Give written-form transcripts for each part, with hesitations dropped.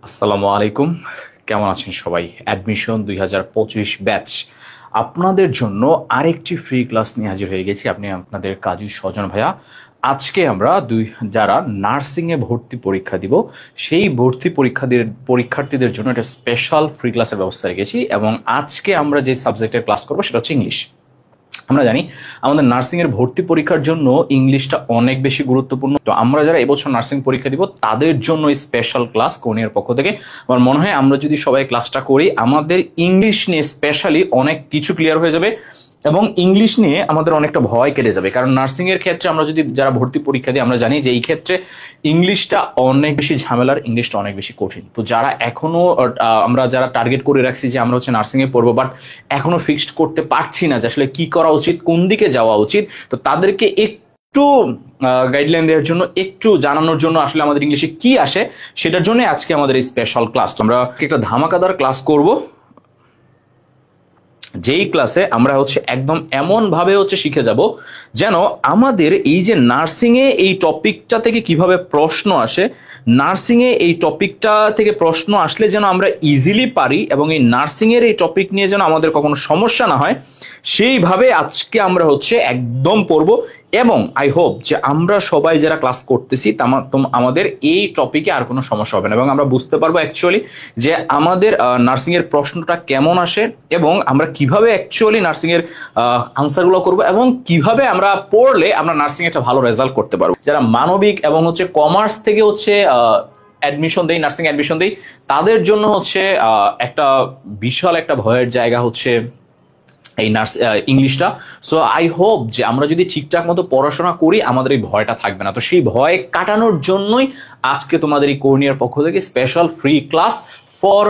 আসসালামু আলাইকুম। কেমন আছেন সবাই? অ্যাডমিশন 2025 ব্যাচ আপনাদের জন্য আরেকটি ফ্রি ক্লাস নিয়ে হাজির হয়ে গেছি। আপনি আপনাদের কাজী স্বজন ভাইয়া। আজকে আমরা যারা নার্সিংয়ে ভর্তি পরীক্ষা দিব সেই ভর্তি পরীক্ষার্থীদের জন্য একটা স্পেশাল ফ্রি ক্লাসের ব্যবস্থা রেখেছি এবং আজকে আমরা যে সাবজেক্টের ক্লাস করবো সেটা হচ্ছে ইংলিশ। আমরা জানি আমাদের নার্সিং এর ভর্তি পরীক্ষার জন্য ইংলিশটা অনেক বেশি গুরুত্বপূর্ণ। তো আমরা যারা এবছর নার্সিং পরীক্ষা দিব তাদের জন্য স্পেশাল ক্লাস কোনিয়ার পক্ষ থেকে। আমার মনে হয় আমরা যদি সবাই ক্লাসটা করি আমাদের ইংলিশ নিয়ে স্পেশালি অনেক কিছু ক্লিয়ার হয়ে যাবে এবং ইংলিশ নিয়ে আমাদের অনেকটা ভয় কেটে যাবে। কারণ নার্সিং এর ক্ষেত্রে আমরা যদি যারা ভর্তি পরীক্ষা দিই আমরা জানি যে এই ক্ষেত্রে ইংলিশটা অনেক বেশি ঝামেলার, ইংলিশটা অনেক বেশি কঠিন। তো যারা এখনো আমরা যারা টার্গেট করে রাখছি যে আমরা হচ্ছে নার্সিং এ পড়বো বাট এখনো ফিক্সড করতে পারছি না যে আসলে কি করা উচিত, কোন দিকে যাওয়া উচিত, তো তাদেরকে একটু গাইডলাইন দেওয়ার জন্য, একটু জানানোর জন্য আসলে আমাদের ইংলিশে কি আসে সেটার জন্য আজকে আমাদের এই স্পেশাল ক্লাস। আমরা একটা ধামাকাদার ক্লাস করব যেই ক্লাসে আমরা হচ্ছে একদম এমন ভাবে হচ্ছে শিখে যাব যেন আমাদের এই যে নার্সিং এ এই টপিকটা থেকে কিভাবে প্রশ্ন আসে, নার্সিং এ এই টপিকটা থেকে প্রশ্ন আসলে যেন আমরা ইজিলি পারি এবং এই নার্সিং এর এই টপিক নিয়ে যেন আমাদের কখনো সমস্যা না হয় সেইভাবে আজকে আমরা হচ্ছে একদম পড়বো। এবং আই হোপ যে আমরা সবাই যারা ক্লাস করতেছি আমাদের এই টপিকে আর কোনো সমস্যা হবে না এবং আমরা বুঝতে পারবো অ্যাকচুয়ালি যে আমাদের নার্সিং এর প্রশ্নটা কেমন আসে এবং আমরা কিভাবে অ্যাকচুয়ালি নার্সিং এর আনসারগুলো করবো এবং কিভাবে আমরা পড়লে আমরা নার্সিং একটা ভালো রেজাল্ট করতে পারবো। যারা মানবিক এবং হচ্ছে কমার্স থেকে হচ্ছে অ্যাডমিশন দেই, নার্সিং অ্যাডমিশন দেই, তাদের জন্য হচ্ছে একটা বিশাল একটা ভয়ের জায়গা হচ্ছে এই ইংলিশটা। সো আই হোপ যে আমরা যদি ঠিকঠাক মতো পড়াশোনা করি আমাদের এই ভয়টা থাকবে না। তো সেই ভয় কাটানোর জন্যই আজকে তোমাদের এই কর্নিয়ার পক্ষ থেকে special free class for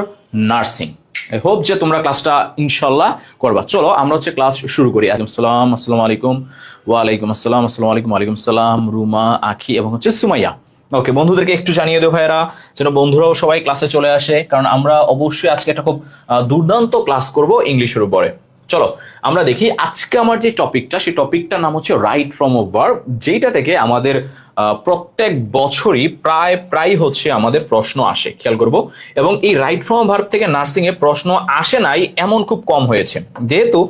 nursing. I hope যে তোমরা ক্লাসটা ইনশাল্লাহ করবা। চলো আমরা হচ্ছে ক্লাস শুরু করি। আসসালামু আলাইকুম। ওয়ালাইকুম আসসালাম। আসসালামু আলাইকুম। ওয়ালাইকুম আসসালাম। রুমা, আখি এবং হচ্ছে সুমাইয়া। ওকে, বন্ধুদেরকে একটু জানিয়ে দেবো ভাইয়েরা যেন বন্ধুরাও সবাই ক্লাসে চলে আসে, কারণ আমরা অবশ্যই আজকে একটা খুব দুর্দান্ত ক্লাস করব ইংলিশের উপরে। চলো আমরা দেখি আজকে আমার যে টপিকটা, সেই টপিকটার নাম হচ্ছে রাইট ফ্রম অফ ভার্ব, যেটা থেকে আমাদের প্রত্যেক বছরই প্রায় হচ্ছে আমাদের প্রশ্ন আসে, খেয়াল করব। এবং এই রাইট ফ্রম ভার্ব থেকে নার্সিং এ প্রশ্ন আসে নাই এমন খুব কম হয়েছে, যেহেতু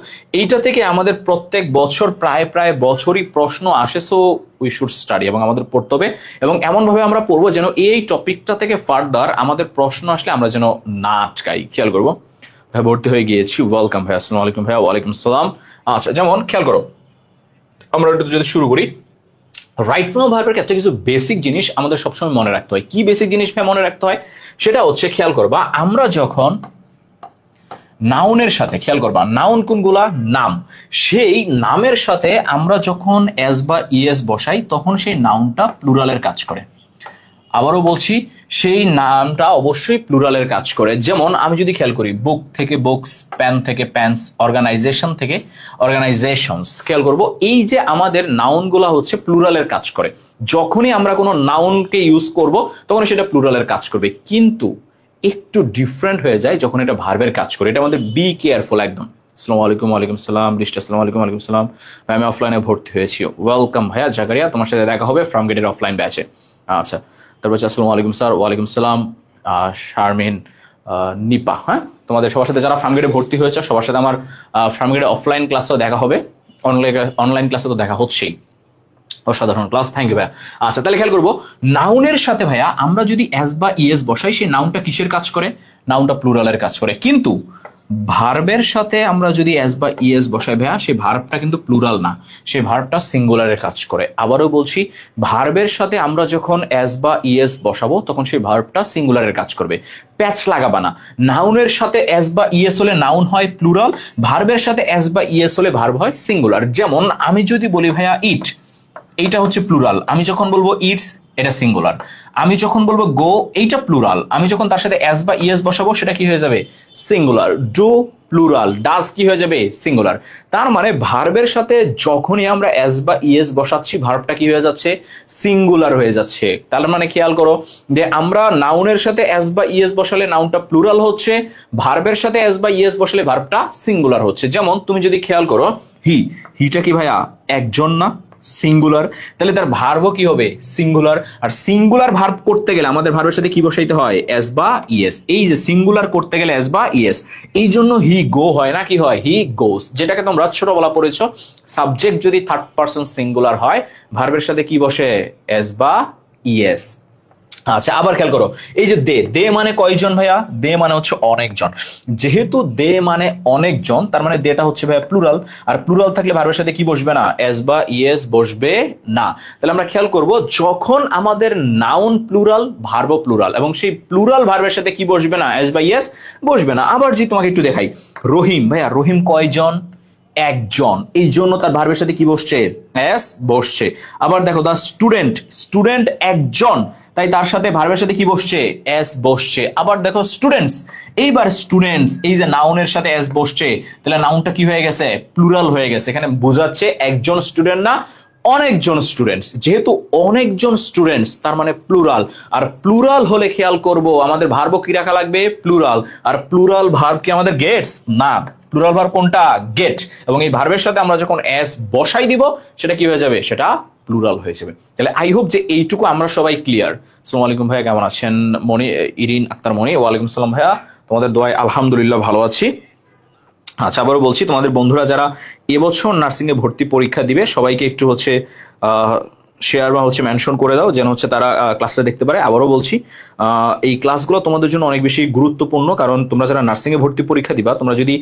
এইটা থেকে আমাদের প্রত্যেক বছর প্রায় বছরই প্রশ্ন আসে। সো উই শুড স্টাডি এবং আমাদের পড়তে হবে এবং এমন ভাবে আমরা পড়বো যেন এই টপিকটা থেকে ফার্দার আমাদের প্রশ্ন আসলে আমরা যেন না আটকাই। খেয়াল করবো। ভাই ভর্তি হয়ে গিয়েছি, ওয়েলকাম ভাই। আসসালামু আলাইকুম ভাইয়া। ওয়ালাইকুম আসসালাম। আচ্ছা, যেমন খেয়াল করো আমরা একটু যদি শুরু করি, রাইট ফ্রম ভার্বের ক্ষেত্রে কিছু বেসিক জিনিস আমাদের সবসময় মনে রাখতে হয়। কি বেসিক জিনিস ভাই মনে রাখতে হয় সেটা হচ্ছে, খেয়াল করবা আমরা যখন নাউনের সাথে, খেয়াল করবা নাউন কোনগুলা, নাম, সেই নামের সাথে আমরা যখন এস বা ইএস বসাই তখন সেই নাউনটা প্লুরালের কাজ করে। আবারও বলছি, সেই নামটা অবশ্যই প্লুরালের কাজ করে। যেমন আমি যদি খেয়াল করি, বুক থেকে বুকস, প্যান থেকে প্যান্স, অর্গানাইজেশন থেকে অর্গানাইজেশনস, খেয়াল করব এই যে আমাদের নাউনগুলা হচ্ছে প্লুরালের কাজ করে। যখনই আমরা কোনো নাউনকে ইউজ করব তখন সেটা প্লুরালের কাজ করবে, কিন্তু একটু ডিফারেন্ট হয়ে যায় যখন এটা ভার্বের কাজ করে। এটা আমাদের বি কেয়ারফুল একদম। আসসালামু আলাইকুম। ওয়ালাইকুম আসসালাম। বৃষ্টি, আসসালামু আলাইকুম। ওয়ালাইকুম আসসালাম। ভাই আমি অফলাইনে ভর্তি হয়েছি। ওয়েলকাম ভাইয়া। জাকারিয়া, তোমার সাথে দেখা হবে ফ্রম গেটের অফলাইন ব্যাচে। আচ্ছা, তারপর আসসালামু আলাইকুম স্যার। ওয়ালাইকুম সালাম। শারমিন, নিপা, হ্যাঁ তোমাদের সবার সাথে যারা ফার্মগেটে ভর্তি হয়েছে সবার সাথে আমার ফার্মগেটে অফলাইন ক্লাসেও দেখা হবে, অনলাইন ক্লাসে তো দেখা হচ্ছেই। অসাধারণ ক্লাস, থ্যাংক ইউ ভাইয়া। আচ্ছা, তাহলে খেয়াল করবো নাউনের সাথে ভাইয়া আমরা যদি এস বা ইএস বসাই সেই নাউনটা কিসের কাজ করে? নাউনটা প্লুরালের কাজ করে। কিন্তু ভার্বের সাথে আমরা যদি এস বা ইএস বসাই ভাইয়া সেই ভার্বটা কিন্তু প্লুরাল না, সেই ভার্বটা সিঙ্গুলারের কাজ করে। আবারও বলছি, ভার্বের সাথে আমরা যখন এস বা ইএস বসাবো তখন সেই ভার্বটা সিঙ্গুলারের কাজ করবে। প্যাচ লাগাবা না। নাউনের সাথে এস বা ইএস হলে নাউন হয় প্লুরাল, ভার্বের সাথে এস বা ইএস হলে ভার্ব হয় সিঙ্গুলার। যেমন আমি যদি বলি ভাইয়া ইট, এইটা হচ্ছে প্লুরাল। আমি যখন বলবো ইটস, এটা সিঙ্গুলার। আমি যখন বলবো গো, এইটা প্লুরাল। আমি যখন তার সাথে এস বা ইএস বসাবো সেটা কি হয়ে যাবে? সিঙ্গুলার। ডু প্লুরাল, ডাজ কি হয়ে যাবে? সিঙ্গুলার। তার মানে ভার্বের সাথে যখনই আমরা এস বা ইএস বসাচ্ছি ভার্বটা কি হয়ে যাচ্ছে? সিঙ্গুলার হয়ে যাচ্ছে। তার মানে খেয়াল করো যে আমরা নাউনের সাথে এস বা ইএস বসালে নাউনটা প্লুরাল হচ্ছে, ভার্বের সাথে এস বা ইএস বসালে ভার্বটা সিঙ্গুলার হচ্ছে। যেমন তুমি যদি খেয়াল করো, হিটা কি ভাইয়া একজন না? সিঙ্গুলার, তাহলে তার ভার্বও কি হবে সিঙ্গুলার। আর সিঙ্গুলার ভার্ব করতে গেলে আমাদের ভার্বের সাথে কি বসাইতে হয় এস বা ইএস। এই যে সিঙ্গুলার করতে গেলে এস বা ইএস, এই জন্য হি গো হয় না, কি হয় হি গোস, যেটাকে তোমরা ছোটবেলা পড়েছো। সাবজেক্ট যদি থার্ড পারসন সিঙ্গুলার হয় ভার্বের সাথে কি বসে এস বা ইএস। আচ্ছা আবার খেয়াল করো, এই যে দে, দে মানে কয়জন ভাইয়া, দে মানে হচ্ছে অনেকজন। যেহেতু দে মানে অনেকজন তার মানে দেটা হচ্ছে ভাইয়া প্লুরাল, আর প্লুরাল থাকলে ভার্বের সাথে কি বসবে না এস বা ইএস বসবে না। তাহলে আমরা খেয়াল করব যখন আমাদের নাউন প্লুরাল ভার্ব প্লুরাল এবং সেই প্লুরাল ভার্বের সাথে কি বসবে না এস বা ইএস বসবে না। আবার যদি তোমাকে একটু দেখাই, রহিম ভাইয়া, রহিম কয়জন একজন, এই জন্য তার ভার্বের সাথে কি বসছে এস বসছে। আবার দেখো দা স্টুডেন্ট, স্টুডেন্ট একজন, তাই তার সাথে ভার্বের সাথে কি বসছে এস বসছে। আবার দেখো স্টুডেন্টস, এইবার স্টুডেন্টস এই যে নাউনের সাথে এস বসছে, তাহলে নাউনটা কি হয়ে গেছে প্লুরাল হয়ে গেছে। এখানে বোঝাচ্ছে একজন স্টুডেন্ট না অনেকজন স্টুডেন্টস, যেহেতু অনেকজন স্টুডেন্টস তার মানে প্লুরাল। আর প্লুরাল হলে খেয়াল করব আমাদের ভার্ব কি রাখা লাগবে প্লুরাল। আর প্লুরাল ভার্ব কি আমাদের গেটস না, প্লুরাল ভার্ব কোনটা গেট, এবং এই ভার্বের সাথে আমরা যখন এস বসাই দিব সেটা কি হয়ে যাবে সেটা প্লুরাল হয়ে যাবে। তাহলে আই হোপ যে এইটুকু আমরা সবাই ক্লিয়ার। আসসালামু আলাইকুম ভাইয়া, কেমন আছেন? মনি, ইরিন আক্তার মনি, ওয়ালাইকুম সালাম ভাইয়া, তোমাদের দোয়ায় আলহামদুলিল্লাহ ভালো আছি। আচ্ছা আবারও বলছি, তোমাদের বন্ধুরা যারা এবছর নার্সিং এ ভর্তি পরীক্ষা দিবে সবাইকে একটু হচ্ছে শেয়ার বা হচ্ছে মেনশন করে দাও যেন হচ্ছে তারা ক্লাসটা দেখতে পারে। আবারও বলছি এই ক্লাসগুলো তোমাদের জন্য অনেক বেশি গুরুত্বপূর্ণ, কারণ তোমরা যারা নার্সিং এ ভর্তি পরীক্ষা দিবা তোমরা যদি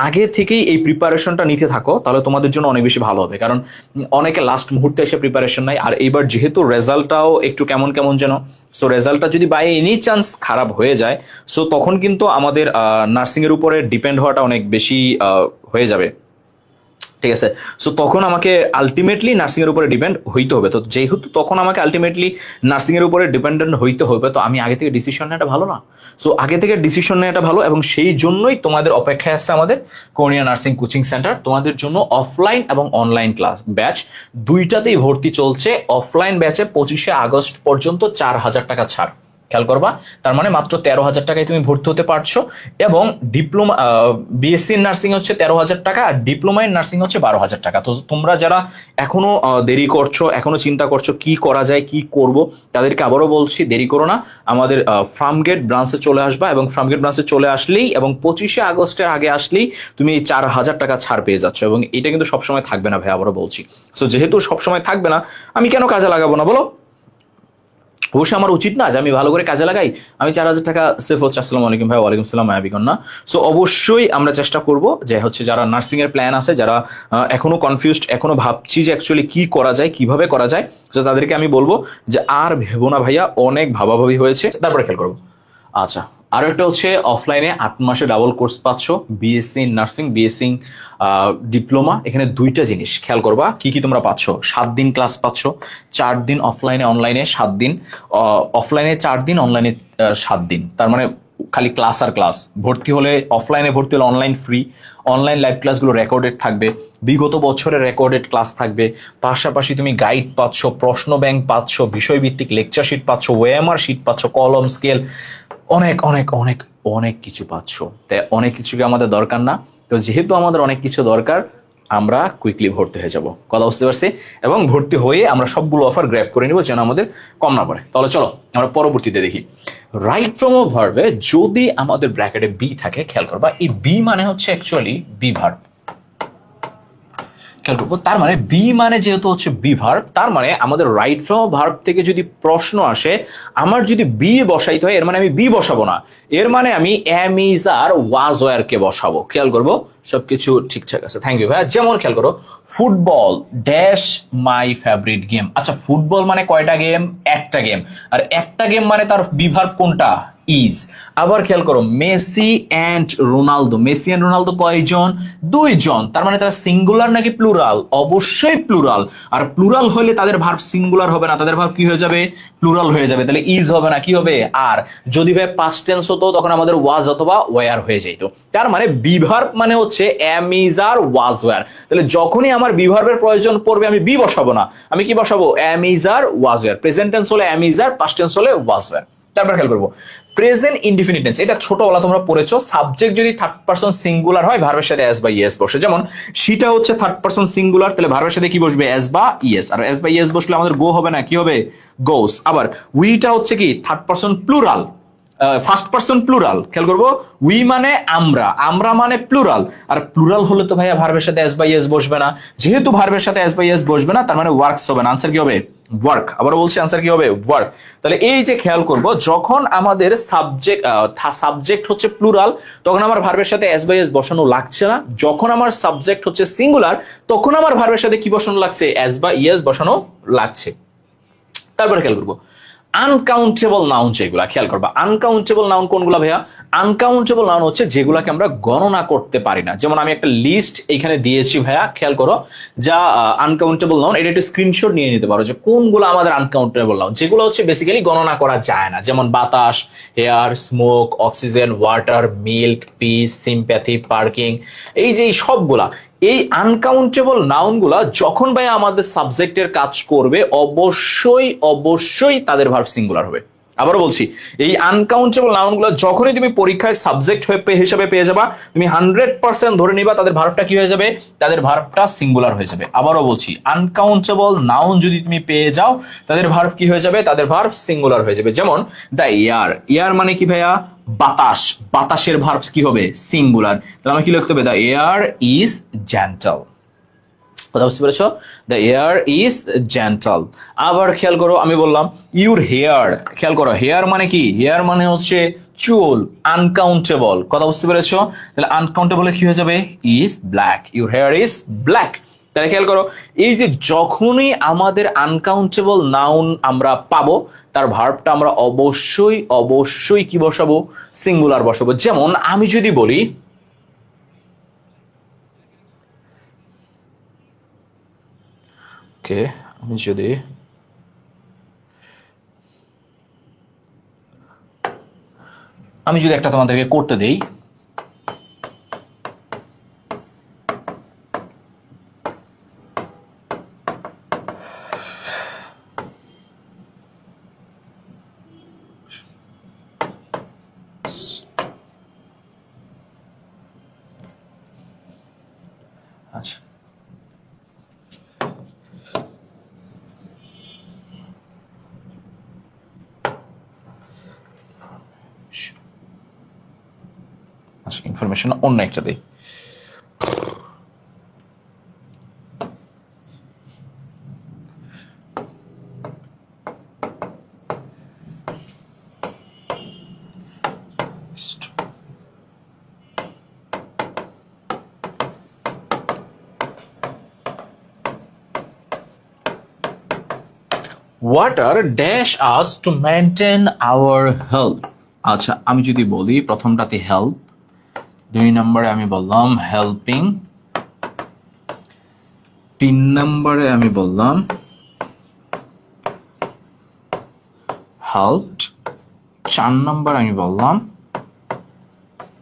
আগে থেকেই এই প্রিপারেশনটা নিতে থাকো তাহলে তোমাদের জন্য অনেক বেশি ভালো হবে। কারণ অনেকে লাস্ট মুহূর্তে এসে প্রিপারেশন নাই, আর এইবার যেহেতু রেজাল্টটাও একটু কেমন কেমন যেন, সো রেজাল্টটা যদি বাই এনি চান্স খারাপ হয়ে যায় সো তখন কিন্তু আমাদের নার্সিং এর উপরে ডিপেন্ড হওয়াটা অনেক বেশি হয়ে যাবে, ঠিক আছে। সো তখন আমাকে আলটিমেটলি নার্সিং এর উপরে ডিপেন্ড হইতে হবে। তো যেহেতু তখন আমাকে আলটিমেটলি নার্সিং এর উপরে ডিপেন্ডেন্ট হইতে হবে, তো আমি আগে থেকে ডিসিশন নেওয়াটা ভালো না। সো আগে থেকে ডিসিশন নেওয়াটা ভালো, এবং সেই জন্যই তোমাদের অপেক্ষায় আছে আমাদের কর্নিয়া নার্সিং কোচিং সেন্টার। তোমাদের জন্য অফলাইন এবং অনলাইন ক্লাস ব্যাচ দুইটাতেই ভর্তি চলছে। অফলাইন ব্যাচে 25শে আগস্ট পর্যন্ত 4000 টাকা ছাড়, খেয়াল করবা, তার মানে মাত্র 13,000 টাকায় তুমি ভর্তি হতে পারছো। এবং ডিপ্লোমা বিএসসি নার্সিং হচ্ছে 13,000 টাকা, আর ডিপ্লোমা ইন নার্সিং হচ্ছে 12,000 টাকা। তো তোমরা যারা এখনো দেরি করছো, এখনো চিন্তা করছো কি করা যায় কি করব, তাদেরকে আবারও বলছি দেরি করো না, আমাদের ফার্মগেট ব্রাঞ্চে চলে আসবা, এবং ফার্মগেট ব্রাঞ্চে চলে আসলেই এবং 25শে আগস্টের আগে আসলেই তুমি এই 4,000 টাকা ছাড় পেয়ে যাচ্ছ। এবং এটা কিন্তু সবসময় থাকবে না ভাই, আবারও বলছি। সো যেহেতু সবসময় থাকবে না আমি কেন কাজে লাগাবো না বলো? অবশ্যই আমার উচিত না যে আমি ভালো করে কাজে লাগাই, আমি 4,000 টাকা সেভ হচ্ছে। আসসালামু আলাইকুম ভাই। ওয়ালাইকুম সালাম মায়াবিকন্যা। সো অবশ্যই আমরা চেষ্টা করব যে হচ্ছে যারা নার্সিং এর প্ল্যান আছে, যারা এখনো কনফিউজড, এখনো ভাবছি যে অ্যাকচুয়ালি কি করা যায় কিভাবে করা যায়, তো তাদেরকে আমি বলবো যে আর ভেবো না ভাইয়া, অনেক ভাবাভাবি হয়েছে, তারপরে খেয়াল করবো। আচ্ছা আরো একটা হচ্ছে অফলাইনে 8 মাসে ডাবল কোর্স পাচ্ছ, বিএসসি নার্সিং, বিএসসি ডিপ্লোমা। এখানে দুইটা জিনিস খেয়াল করবা কি কি তোমরা পাচ্ছ। 7 দিন ক্লাস পাচ্ছ, 4 দিন অফলাইনে, অনলাইনে 7 দিন, অফলাইনে 4 দিন, অনলাইনে 7 দিন। তার মানে খালি ক্লাস আর ক্লাস। ভর্তি হলে অফলাইনে ভর্তি হলে অনলাইন ফ্রি, অনলাইন লাইভ ক্লাসগুলো রেকর্ডেড থাকবে, বিগত বছরের রেকর্ডেড ক্লাস থাকবে, পাশাপাশি তুমি গাইড পাচ্ছ, প্রশ্ন ব্যাংক পাচ্ছ, বিষয়ভিত্তিক লেকচার শিট পাচ্ছ, ওএমআর শিট পাচ্ছ, কলম স্কেল, অনেক অনেক অনেক অনেক কিছু পাচ্ছ। তাই অনেক কিছুকে আমাদের দরকার না, তো যেহেতু আমাদের অনেক কিছু দরকার আমরা কুইকলি ভর্তি হয়ে যাব, কথা বুঝতে পারছি, এবং ভর্তি হয়ে আমরা সবগুলো অফার গ্র্যাব করে নিব যেন আমাদের কম না পড়ে। তাহলে চলো আমরা পরবর্তীতে দেখি। রাইট ফ্রম অ ভার্বে যদি আমাদের ব্র্যাকেটে বি থাকে, খেয়াল করবা এই বি মানে হচ্ছে অ্যাকচুয়ালি বি ভার্ব। খেয়াল করবো, তার মানে বি মানে যেহেতু হচ্ছে বি ভার্ব, তার মানে আমাদের রাইট ফ্রম অ ভার্ব থেকে যদি প্রশ্ন আসে আমার যদি বি বসাইতে হয়, এর মানে আমি বি বসাবো না, এর মানে আমি am is are was were কে বসাবো। খেয়াল করবো সবকিছু ঠিকঠাক আছে, থ্যাংক ইউ ভাইয়া। যেমন খেয়াল করো, football dash my favourite game. আচ্ছা ফুটবল মানে কয়টা গেম? একটা গেম, আর একটা গেম মানে তার বি ভার্ব কোনটা? ইজ। আবার খেয়াল করো, Messi and Ronaldo, Messi and Ronaldo কয়জন? দুইজন। তার মানে তারা সিঙ্গুলার নাকি প্লুরাল? অবশ্যই প্লুরাল। আর প্লুরাল হলে তাদের ভার্ব সিঙ্গুলার হবে না, তাদের ভার্ব কি হয়ে যাবে? প্লুরাল হয়ে যাবে। তাহলে ইজ হবে না, কি হবে? আর। যদি ভাই পাস্ট টেন্স হতো তখন আমাদের ওয়াজ অথবা ওয়ার হয়ে যেত। তার মানে বি ভার্ব মানে হচ্ছে am is are was were. তাহলে যখনই আমার বি ভার্বের প্রয়োজন পড়বে আমি বি বসাবো না, আমি কি বসাবো? Am is are was were. Present tense হলে am is are, past tense হলে ওয়াজ ওয়ার। তারপর খেয়াল করবো প্রেজেন্ট ইনডিফিনিট টেন্স, এটা ছোটবেলা তোমরা পড়েছো, সাবজেক্ট যদি থার্ড পারসন সিঙ্গুলার হয় ভার্বের সাথে এস বা ইএস বসে, যেমন সেটা হচ্ছে থার্ড পারসন সিঙ্গুলার, তাহলে ভার্বের সাথে কি বসবে এস বা ইএস, আর এস বা ইএস বসলে আমাদের গো হবে না, কি হবে গোস। আবার উইটা হচ্ছে কি third person plural, first person plural, খেয়াল করবো উই মানে আমরা, আমরা মানে প্লুরাল, আর প্লুরাল হলে তো ভাইয়া ভার্বের সাথে এস বা ইএস বসবে না, যেহেতু ভার্বের সাথে এস বা ইএস বসবে না তার মানে ওয়ার্কস হবে না, আনসার কি হবে ওয়ার্ক। আবারও বলছি আনসার কি হবে ওয়ার্ক। তাহলে এই যে খেয়াল করব যখন আমাদের সাবজেক্ট হচ্ছে প্লুরাল তখন আমার ভার্বের সাথে এস বাই এস বসানো লাগছে না, যখন আমার সাবজেক্ট হচ্ছে সিঙ্গুলার তখন আমার ভার্বের সাথে কি বসানো লাগছে এস বা ইএস বসানো লাগছে। তারপরে খেয়াল করবো আনকাউন্টেবল নাউন, যেগুলা খেয়াল করবা আনকাউন্টেবল নাউন কোনগুলা ভাইয়া? আনকাউন্টেবল নাউন হচ্ছে যেগুলাকে আমরা গণনা করতে পারি না, যেমন আমি একটা লিস্ট এখানে দিয়েছি ভাইয়া, খেয়াল করো যা আনকাউন্টেবল নাউন, এটা একটু স্ক্রিনশট নিয়ে নিতে পারো যে কোনগুলো আমাদের আনকাউন্টেবল নাউন, যেগুলো হচ্ছে বেসিক্যালি গণনা করা যায় না, যেমন বাতাস, air, smoke, oxygen, water, milk, piece, sympathy, parking, এই যে সবগুলা এই আনকাউন্টেবল নাউনগুলা যখন ভাই আমাদের সাবজেক্টের কাজ করবে অবশ্যই অবশ্যই তাদের ভার্ব সিঙ্গুলার হবে। আবারও বলছি এই আনকাউন্টেবল নাউনগুলো যখনই তুমি পরীক্ষায় সাবজেক্ট হিসেবে পেয়ে যাবা তুমি 100% ধরে নিবা তাদের ভার্বটা কি হয়ে যাবে, তাদের ভার্বটা সিঙ্গুলার হয়ে যাবে। আবারও বলছি আনকাউন্টেবল নাউন যদি তুমি পেয়ে যাও তাদের ভার্ব কি হয়ে যাবে, তাদের ভার্ব সিঙ্গুলার হয়ে যাবে। যেমন দ্য এয়ার, এয়ার মানে কি ভাইয়া বাতাস, বাতাসের ভার্ব কি হবে সিঙ্গুলার, তাহলে আমি কি লিখতে হবে দ্য এয়ার ইজ জেন্টল, কথা বুঝতে পেরেছো, দ্য এয়ার ইজ জেন্টল। আবার খেয়াল করো আমি বললাম ইউর হেয়ার, খেয়াল করো হেয়ার মানে কি, হেয়ার মানে হচ্ছে চুল, আনকাউন্টেবল, কথা বুঝতে পেরেছো, তাহলে আনকাউন্টেবল কি হয়ে যাবে is black, your hair is black. তাহলে খেয়াল করো এই যে যখনই আমাদের আনকাউন্টেবল নাউন আমরা পাবো তার ভার্বটা আমরা অবশ্যই অবশ্যই কি বসাবো সিঙ্গুলার বসাবো। যেমন আমি যদি বলি আমি যদি একটা তোমাদেরকে করতে দেই, আচ্ছা আচ্ছা ইনফরমেশন অন্য একটা দেই, water dash us to maintain our health। আচ্ছা আমি যদি বলি প্রথমটাতে হেল্প, দুই নম্বরে আমি বললাম হেল্পিং, তিন নম্বরে আমি বললাম হেল্পড, চার নম্বর আমি বললাম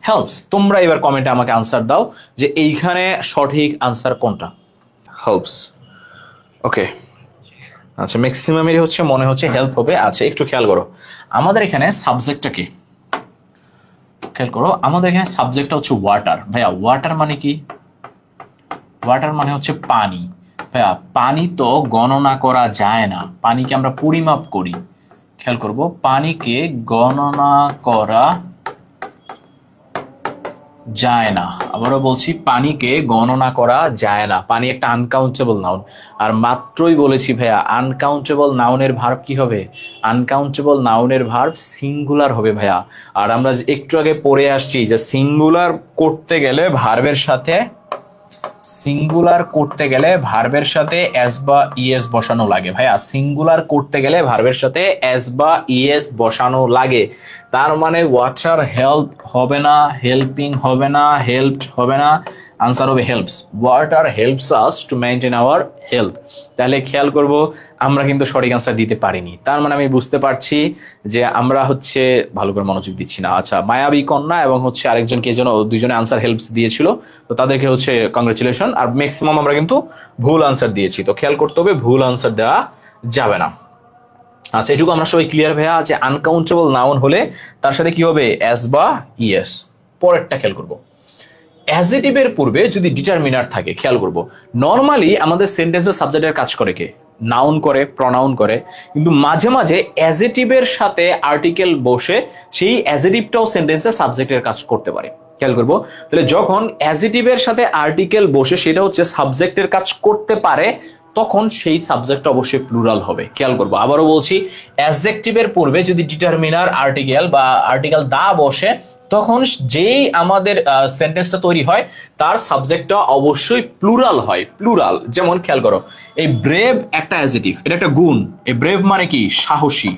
হেল্পস। তোমরা এবার কমেন্টে আমাকে আনসার দাও যে এইখানে সঠিক আনসার কোনটা, হেল্পস। ওকে আচ্ছা ম্যাক্সিমামেরই হচ্ছে মনে হচ্ছে হেল্প হবে। আচ্ছা একটু খেয়াল করো আমাদের এখানে সাবজেক্টটা কি, খেয়াল করো আমাদের এখানে সাবজেক্টটা হচ্ছে ওয়াটার। ভাইয়া ওয়াটার মানে কি, ওয়াটার মানে হচ্ছে পানি। ভাইয়া পানি তো গণনা করা যায় না, পানিকে আমরা পরিমাপ করি। খেয়াল করব পানিকে গণনা করা যায় না, আবারও বলছি পানিকে গণনা করা যায় না, পানি একটা আনকাউন্টেবল নাউন। আর মাত্রই বলেছি ভাইয়া আনকাউন্টেবল নাউনের ভার্ব কি হবে, আনকাউন্টেবল নাউনের ভার্ব সিঙ্গুলার হবে ভাইয়া। আর আমরা একটু আগে পড়ে আসছি যে সিঙ্গুলার করতে গেলে ভার্বের সাথে, সিঙ্গুলার করতে গেলে ভার্বের সাথে এস বা ইএস বসানো লাগে ভাইয়া, সিঙ্গুলার করতে গেলে ভার্বের সাথে এস বা ইএস বসানো লাগে। তার মানে ওয়াটার হেল্প হবে না, হেল্পিং হবে না, হেল্পড হবে না, আনসার হবে helps. Water helps us to maintain our health. তাহলে খেয়াল করব আমরা কিন্তু সঠিক আনসার দিতে পারিনি, তার মানে আমি বুঝতে পারছি যে আমরা হচ্ছে ভালো করে মনোযোগ দিচ্ছি না। আচ্ছা মায়াবী কন্যা এবং হচ্ছে আরেকজন কে যেন দুইজনে আনসার হেল্পস দিয়েছিল, তো তাদেরকে হচ্ছে কংগ্রেচুলেশন। আর ম্যাক্সিমাম আমরা কিন্তু ভুল আনসার দিয়েছি, তো খেয়াল করতে হবে ভুল আনসার দেওয়া যাবে না। আচ্ছা, এটুকু আমরা সবাই ক্লিয়ার ভাইয়া যে আনকাউন্টেবল নাউন হলে তার সাথে কি হবে এস বা ইএস। পরেরটা খেয়াল করবো, অ্যাজেটিভের পূর্বে যদি ডিটারমিনার থাকে, খেয়াল করব নরমালি আমাদের সেন্টেন্সের সাবজেক্টের কাজ করে কে? নাউন করে, প্রনাউন করে, কিন্তু মাঝে মাঝে অ্যাজেটিভের সাথে আর্টিকেল বসে সেই অ্যাজেটিভটাও সেন্টেন্সের সাবজেক্টের কাজ করতে পারে। খেয়াল করবো, তাহলে যখন অ্যাজেটিভের সাথে আর্টিকেল বসে সেটা হচ্ছে সাবজেক্টের কাজ করতে পারে, তখন সেই সাবজেক্ট অবশ্যই প্লুরাল হবে। খেয়াল করবো, আবারও বলছি, অ্যাডজেক্টিভের পূর্বে যদি ডিটারমিনার আর্টিকেল বা আর্টিকেল দা বসে, তখন যেই আমাদের সেন্টেন্সটা তৈরি হয় তার সাবজেক্টটা অবশ্যই প্লুরাল হয়, প্লুরাল। যেমন খেয়াল করো, এই ব্রেভ একটা অ্যাডজেটিভ, এটা একটা গুণ। এই ব্রেভ মানে কি? সাহসী।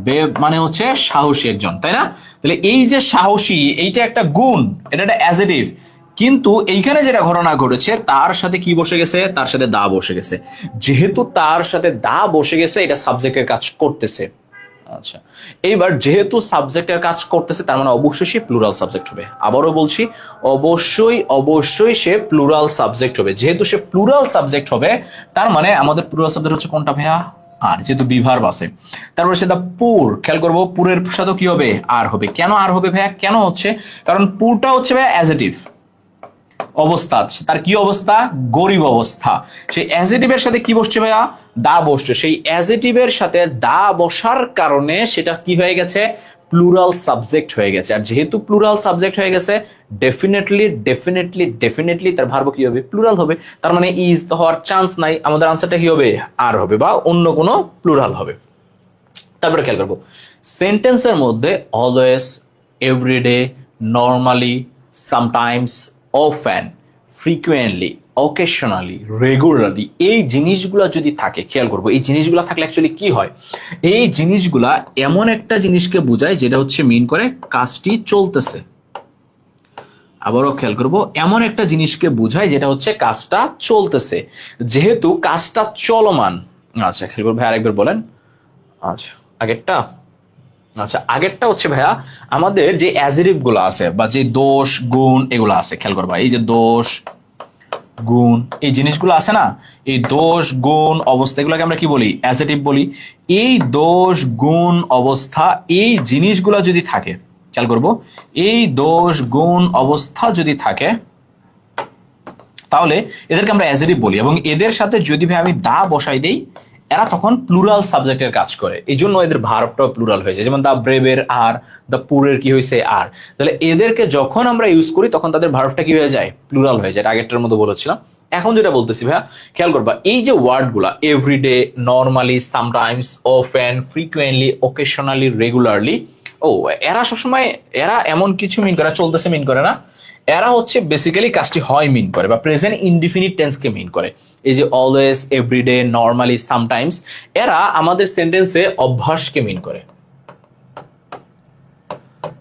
ব্রেভ মানে হচ্ছে সাহসী একজন, তাই না? তাহলে এই যে সাহসী, এইটা একটা গুণ, এটা একটা অ্যাডজেটিভ। কিন্তু এইখানে যেটা ঘটনা ঘটেছে, তার সাথে কি বসে গেছে? তার সাথে দা বসে গেছে। যেহেতু তার সাথে দা বসে গেছে, এটা সাবজেক্টের কাজ করতেছে। আচ্ছা, এইবার যেহেতু সাবজেক্টের কাজ করতেছে, তার মানে অবশ্যই সে প্লুরাল সাবজেক্ট হবে। আবারও বলছি, অবশ্যই সে প্লুরাল সাবজেক্ট হবে। যেহেতু সে প্লুরাল সাবজেক্ট হবে, তার মানে আমাদের প্লুরাল সাবজেক্ট হচ্ছে কোনটা ভাইয়া? আর। যেহেতু বি ভার্ব আছে, তারপরে সেটা পুর। খেয়াল করবো, পুরের সাথে কি হবে? আর হবে। কেন আর হবে ভাইয়া? কেন হচ্ছে? কারণ পুরটা হচ্ছে ভাইয়া অ্যাডজেটিভ অবস্থা, তার কি অবস্থা? গরিব অবস্থা। সেই অ্যাডজেটিভের সাথে কি বসছে ভাইয়া? দা বসছে। সেই অ্যাডজেটিভের সাথে দা বসার কারণে সেটা কি হয়ে গেছে? প্লুরাল সাবজেক্ট হয়ে গেছে। আর যেহেতু প্লুরাল সাবজেক্ট হয়ে গেছে, ডেফিনেটলি তার ভার্ব কি হবে? প্লুরাল হবে। তার মানে ইজ তো হওয়ার চান্স নাই, আমাদের আনসারটা কি হবে? আর হবে, বা অন্য কোনো প্লুরাল হবে। তারপরে খেয়াল করবো, সেন্টেন্সের মধ্যে always, everyday, normally, sometimes, often, frequently, occasionally, regularly, এই জিনিসগুলো যদি থাকে, খেয়াল করবো, এই জিনিসগুলো থাকলে অ্যাকচুয়ালি কি হয়? এই জিনিসগুলা এমন একটা জিনিসকে বোঝায় যেটা হচ্ছে মিন করে কাজটি চলতেছে। আবারও খেয়াল করবো, এমন একটা জিনিসকে বোঝায় যেটা হচ্ছে কাজটা চলতেছে। যেহেতু কাজটা চলমান। আচ্ছা, খেয়াল করবো, ভাই আরেকবার বলেন। আচ্ছা, আগেরটা হচ্ছে ভাইয়া আমাদের যে অ্যাডজেটিভ গুলো আছে বা যে দোষ গুণ এগুলো আছে, খেয়াল করবা, এই যে দোষ গুণ এই জিনিসগুলো আছে না, এই দোষ গুণ অবস্থা, এগুলোকে আমরা কি বলি? অ্যাডজেটিভ বলি। এই দোষ গুণ অবস্থা, এই জিনিসগুলো যদি থাকে, খেয়াল করবো, এই দোষ গুণ অবস্থা যদি থাকে, তাহলে এদেরকে আমরা অ্যাডজেটিভ বলি। এবং এদের সাথে যদি ভাই আমি দা বসাই দেই, এরা তখন প্লুরাল সাবজেক্টের কাজ করে। এই জন্য এদের ভার্বটাও প্লুরাল হয়েছে। যেমন দা ব্রেভের আর, দা পুরের কি হয়েছে? আর। তাহলে এদেরকে যখন আমরা ইউজ করি, তখন তাদের ভার্বটা কি হয়ে যায়? প্লুরাল হয়ে যায়। আগেরটার মতো বলেছিলাম। এখন যেটা বলতেছি ভাইয়া, খেয়াল করবা, এই যে ওয়ার্ডগুলা everyday, normally, sometimes, often, frequently, occasionally, regularly, এরা সবসময় এরা এমন কিছু মিন করে, চলতেছে মিন করে না, এরা হচ্ছে বেসিক্যালি কাজটি হয় মিন করে, বা প্রেজেন্ট ইনডিফিনিট টেন্সকে মিন করে। এই যে অলওয়েজ, এভরিডে, নর্মালি, সামটাইমস, এরা আমাদের সেন্টেন্সে অভ্যাসকে মিন করে।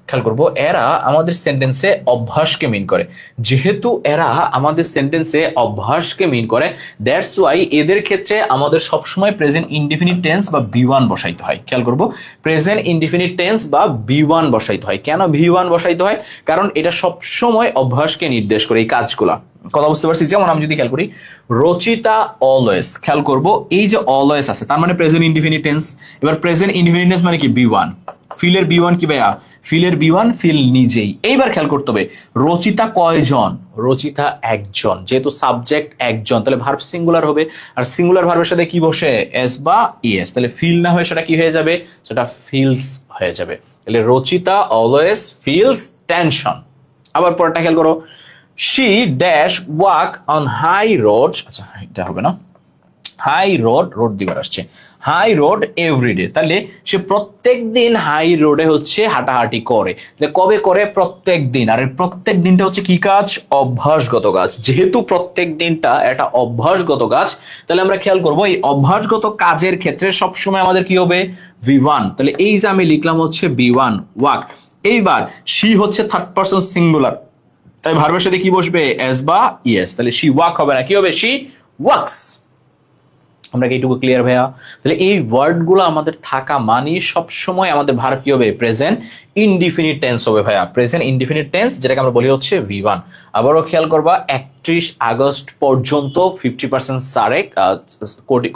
খেয়াল করবো, এরা আমাদের সেন্টেন্সে অভ্যাসকে মিন করে। যেহেতু এরা আমাদের সেন্টেন্সে অভ্যাসকে মিন করে, দ্যাটস ওয়াই এদের ক্ষেত্রে আমাদের সবসময় প্রেজেন্ট ইনডিফিনিট টেন্স বা বি1 বসাইতে হয়। খেয়াল করবো, প্রেজেন্ট ইনডিফিনিট টেন্স বা বি1 বসাইতে হয়। কেন বি1 বসাইতে হয়? কারণ এটা সবসময় অভ্যাসকে নির্দেশ করে, এই কাজগুলা। কথা বুঝতে পারছি? যেমন আমি যদি খেয়াল করি, রচিতা অলওয়েজ, খেয়াল করবো, এই যে অলওয়েজ আছে, তার মানে প্রেজেন্ট ইনডিফিনিট টেন্স। এবার প্রেজেন্ট ইনডিফিনিট টেন্স মানে কি? বি1। ফিলের বি1 কি ভাইয়া? ফিলের বি1 ফিল নিজেই। এইবার খেয়াল করতে হবে, রচিতা কয়জন? রচিতা একজন। যেহেতু সাবজেক্ট একজন, তাহলে ভার্ব সিঙ্গুলার হবে। আর সিঙ্গুলার ভার্বের সাথে কি বসে? এস বা ইএস। তাহলে ফিল না হয়ে সেটা কি হয়ে যাবে? সেটা ফিলস হয়ে যাবে। তাহলে রচিতা অলওয়েজ ফিলস টেনশন। আবার পরেরটা খেয়াল করো, she dash walk on high road, আচ্ছা এটা হবে না, হাই রোড, রোড দিবার আসছে, হাই রোড এভরিডে। তাহলে সে প্রত্যেক দিন হাই রোডে হচ্ছে হাঁটাহাঁটি করে। কবে করে? প্রত্যেক দিন। আর প্রত্যেক দিনটা হচ্ছে কি কাজ? অভ্যাসগত কাজ। যেহেতু প্রত্যেক দিনটা একটা অভ্যাসগত কাজ, তাহলে আমরা খেয়াল করবো, এই অভ্যাসগত কাজের ক্ষেত্রে সবসময় আমাদের কি হবে? বি1। তাহলে এই যে আমি লিখলাম হচ্ছে বি1 ওয়াক। এইবার শি হচ্ছে থার্ড পারসন সিঙ্গুলার, তাই ভার্বের সাথে কি বসবে? এস বা ইয়েস। তাহলে শি ওয়াক হবে না, কি হবে? She wax. আমরা কি এইটুকু ক্লিয়ার ভাইয়া? তাহলে এই ওয়ার্ডগুলো আমাদের থাকা মানে সবসময় আমাদের ভার্ব কি হবে? প্রেজেন্ট ইনডিফিনিট টেন্স হবে ভাইয়া, প্রেজেন্ট ইনডিফিনিট টেন্স, যেটাকে আমরা বলি হচ্ছে V1। আবারও খেয়াল করবা 31 আগস্ট পর্যন্ত 50% সারেক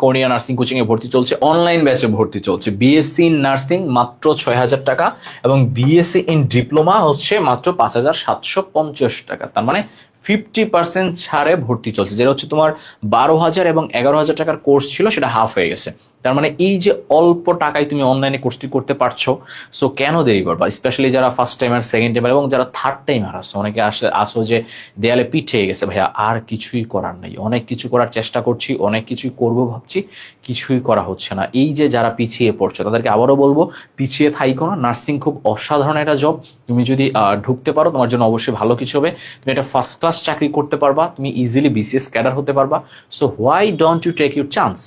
কোরিয়া নার্সিং কোচিং এ ভর্তি চলছে, অনলাইন ব্যাচে ভর্তি চলছে। বিএসসি ইন নার্সিং মাত্র 6,000 টাকা এবং বিএসসি ইন ডিপ্লোমা হচ্ছে মাত্র 5,750 টাকা। তার মানে 50% ছাড়ে ভর্তি চলছে, যেটা হচ্ছে তোমার 12,000 এবং 11,000 টাকার কোর্স ছিল, সেটা হাফ হয়ে গেছে। তার মানে এই যে অল্প টাকায় তুমি অনলাইনে কোর্সটি করতে পারছো, সো কেন দেরি করবা? স্পেশালি যারা ফার্স্ট টাইমার, সেকেন্ড টাইমার এবং যারা থার্ড টাইমার আসো, অনেকে আসো যে দেয়ালে পিঠ হয়ে গেছে, ভাইয়া আর কিছুই করার নেই, অনেক কিছু করার চেষ্টা করছি, অনেক কিছুই করবো ভাবছি, কিছুই করা হচ্ছে না। এই যে যারা পিছিয়ে পড়ছো তাদেরকে আবারও বলবো, পিছিয়ে থাইকো না। নার্সিং খুব অসাধারণ একটা জব, তুমি যদি ঢুকতে পারো তোমার জন্য অবশ্যই ভালো কিছু হবে। তুমি একটা ফার্স্ট ক্লাস চাকরি করতে পারবা, তুমি ইজিলি বিসিএস ক্যাডার হতে পারবা। So why don't you take your chance?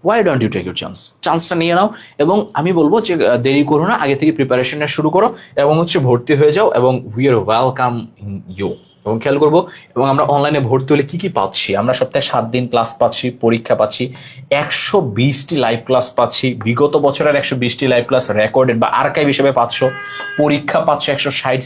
Why don't you take your chance? চান্সটা নিয়ে নাও এবং আমি বলবো যে দেরি করো না, আগে থেকে প্রিপারেশনটা শুরু করো এবং হচ্ছে ভর্তি হয়ে যাও এবং we are welcome in you. এবং খেয়াল করবো, এবং আমরা অনলাইনে ভর্তি হলে কি কি পাচ্ছি? আমরা সপ্তাহে 7 দিন ক্লাস পাচ্ছি, পরীক্ষা পাচ্ছি, 120টি লাইভ ক্লাস পাচ্ছি, বিগত বছরের 120টি লাইভ ক্লাস রেকর্ডেড বা আর্কাইভ হিসেবে পাচ্ছ, পরীক্ষা পাচ্ছ 160